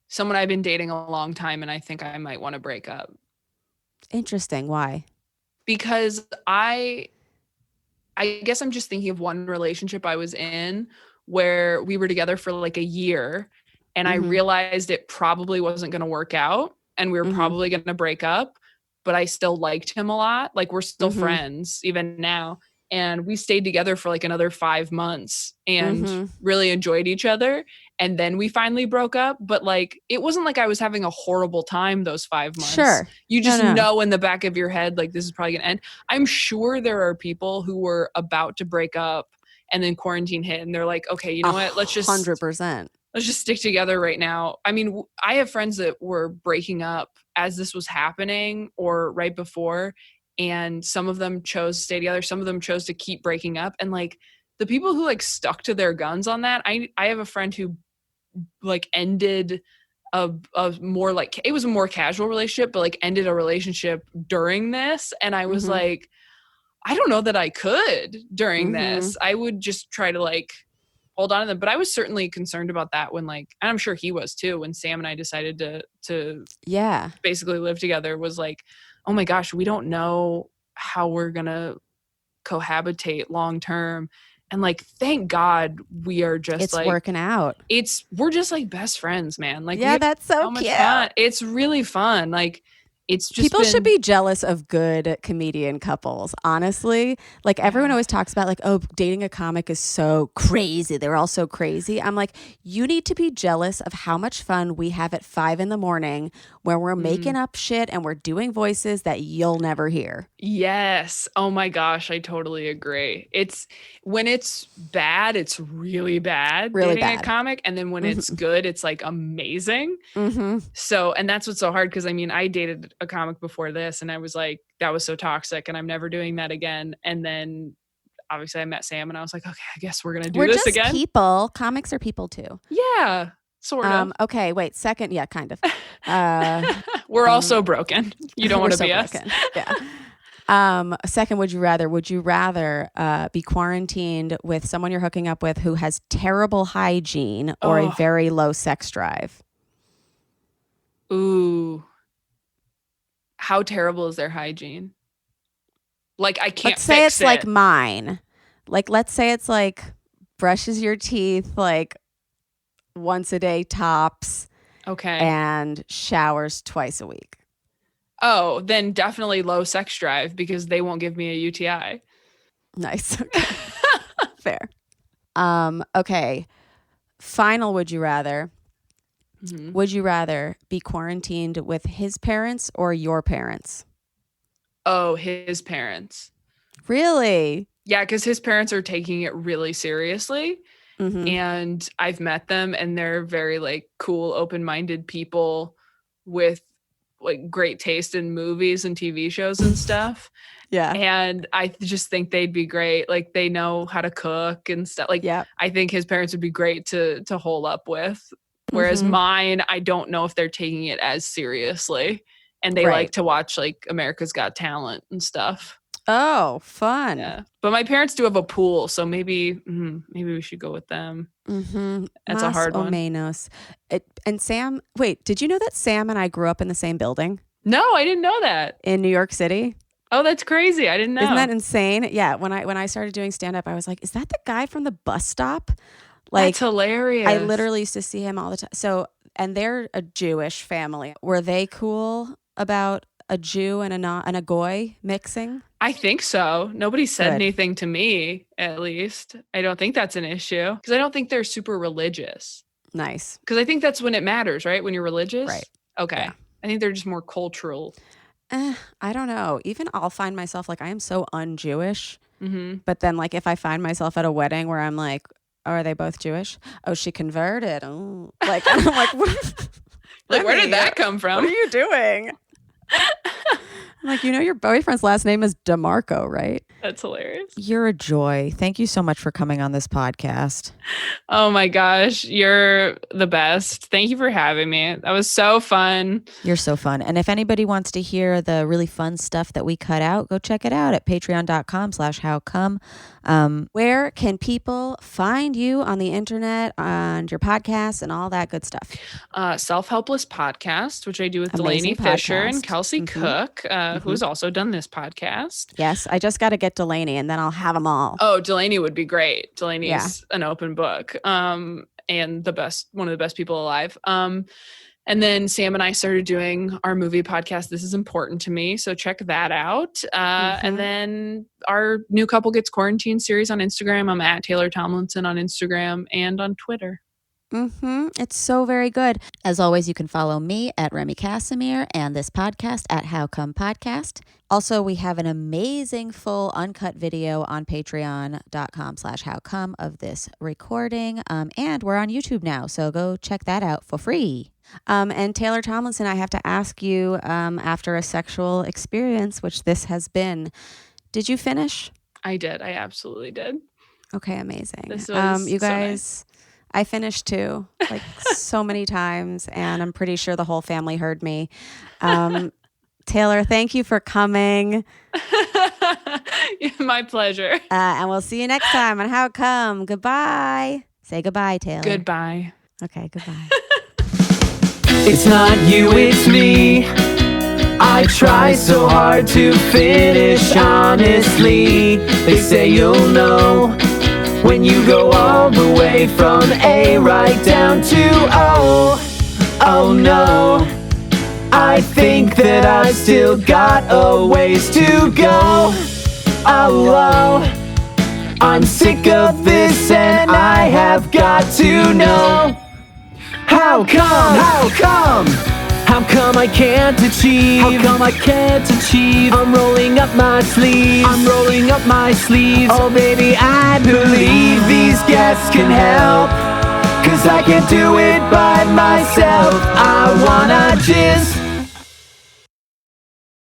Someone I've been dating a long time and I think I might want to break up. Interesting. Why? Because I guess I'm just thinking of one relationship I was in where we were together for like a year and I realized it probably wasn't going to work out and we were probably going to break up, but I still liked him a lot. Like we're still friends even now. And we stayed together for like another 5 months and really enjoyed each other. And then we finally broke up. But like, it wasn't like I was having a horrible time those 5 months. Sure. You just know in the back of your head, like, this is probably going to end. I'm sure there are people who were about to break up and then quarantine hit and they're like, okay, you know what? Let's just 100%. Let's just stick together right now. I mean, I have friends that were breaking up as this was happening or right before. And some of them chose to stay together. Some of them chose to keep breaking up. And like the people who like stuck to their guns on that, I have a friend who like ended a more like, it was a more casual relationship, but like ended a relationship during this. And I was like, I don't know that I could during this. I would just try to like hold on to them. But I was certainly concerned about that when like, and I'm sure he was too, when Sam and I decided to basically live together, was like, oh my gosh, we don't know how we're going to cohabitate long term. And like, thank God we are just It's like working out. We're just like best friends, man. Like, Yeah, that's so much cute. fun. It's really fun. Like, it's just people should be jealous of good comedian couples, honestly. Like everyone always talks about like, oh, dating a comic is so crazy. They're all so crazy. I'm like, you need to be jealous of how much fun we have at 5 a.m. where we're making up shit and we're doing voices that you'll never hear. Yes. Oh my gosh, I totally agree. It's when it's bad, it's really bad. Really dating bad. a comic, and then when it's good, it's like amazing. Mm-hmm. So, and that's what's so hard, because I mean, I dated a comic before this, and I was like, that was so toxic, and I'm never doing that again. And then obviously I met Sam, and I was like, okay, I guess we're gonna do this just again. People. Comics are people too. Yeah, sort of. Okay, wait. Second, yeah, kind of. We're all so broken. You don't want to so be us. broken. Yeah. Second, would you rather be quarantined with someone you're hooking up with who has terrible hygiene or a very low sex drive? Ooh. How terrible is their hygiene? Like, I can't Let's say fix it's it. like mine. Like, let's say it's like brushes your teeth like once a day tops. Okay. And showers twice a week. Oh, then definitely low sex drive, because they won't give me a UTI. Nice. Okay. Fair. Okay. Final would you rather? Mm-hmm. Would you rather be quarantined with his parents or your parents? Oh, his parents. Really? Yeah, because his parents are taking it really seriously. Mm-hmm. And I've met them, and they're very like cool, open-minded people with like great taste in movies and TV shows and stuff. Yeah. And I just think they'd be great. Like, they know how to cook and stuff. Like, Yep. I think his parents would be great to hole up with. Whereas mine, I don't know if they're taking it as seriously. And they like to watch like America's Got Talent and stuff. Oh, fun. Yeah. But my parents do have a pool, so maybe we should go with them. Mm-hmm. That's a hard one. Menos. And Sam, wait, did you know that Sam and I grew up in the same building? No, I didn't know that. In New York City? Oh, that's crazy. I didn't know. Isn't that insane? Yeah. When I started doing stand-up, I was like, is that the guy from the bus stop? Like, that's hilarious. I literally used to see him all the time. So, and they're a Jewish family. Were they cool about a Jew and a goy mixing? I think so. Nobody said Good. anything to me, at least. I don't think that's an issue, because I don't think they're super religious. Nice. Because I think that's when it matters, right? When you're religious? Right. Okay. Yeah. I think they're just more cultural. I don't know. Even I'll find myself like, I am so un-Jewish. Mm-hmm. But then like if I find myself at a wedding where I'm like, oh, are they both Jewish? Oh, she converted. Oh, like, I'm like, what? Like, where did that come What from? are you doing? I'm like, you know, your boyfriend's last name is DeMarco, right? That's hilarious. You're a joy. Thank you so much for coming on this podcast. Oh my gosh, you're the best. Thank you for having me. That was so fun. You're so fun. And if anybody wants to hear the really fun stuff that we cut out, go check it out at patreon.com/howcome. Where can people find you on the internet, on your podcast, and all that good stuff? Self-Helpless Podcast, which I do with Amazing Delaney Fisher podcast. and Kelsey Cook, who's also done this podcast. Yes, I just got to get Delaney, and then I'll have them all. Oh, Delaney would be great. Delaney's an open book, and one of the best people alive. And then Sam and I started doing our movie podcast, This Is Important to Me. So check that out. And then our New Couple Gets Quarantined series on Instagram. I'm at Taylor Tomlinson on Instagram and on Twitter. It's so very good. As always, you can follow me at Remy Casimir and this podcast at How Come Podcast. Also, we have an amazing full uncut video on patreon.com/howcome of this recording. And we're on YouTube now, so go check that out for free. And Taylor Tomlinson, I have to ask you, after a sexual experience, which this has been, did you finish? I did. I absolutely did. Okay, amazing. This was you so guys, nice. I finished too, like so many times, and I'm pretty sure the whole family heard me. Taylor, thank you for coming. My pleasure. And we'll see you next time on How Come. Goodbye. Say goodbye, Taylor. Goodbye. Okay, goodbye. It's not you, it's me. I try so hard to finish honestly. They say you'll know when you go all the way from A right down to O. Oh no, I think that I've still got a ways to go. Oh, I'm sick of this and I have got to know. How come I can't achieve? How come I can't achieve? I'm rolling up my sleeves. Oh baby, I believe these guests can help, 'cause I can't do it by myself. I wanna jizz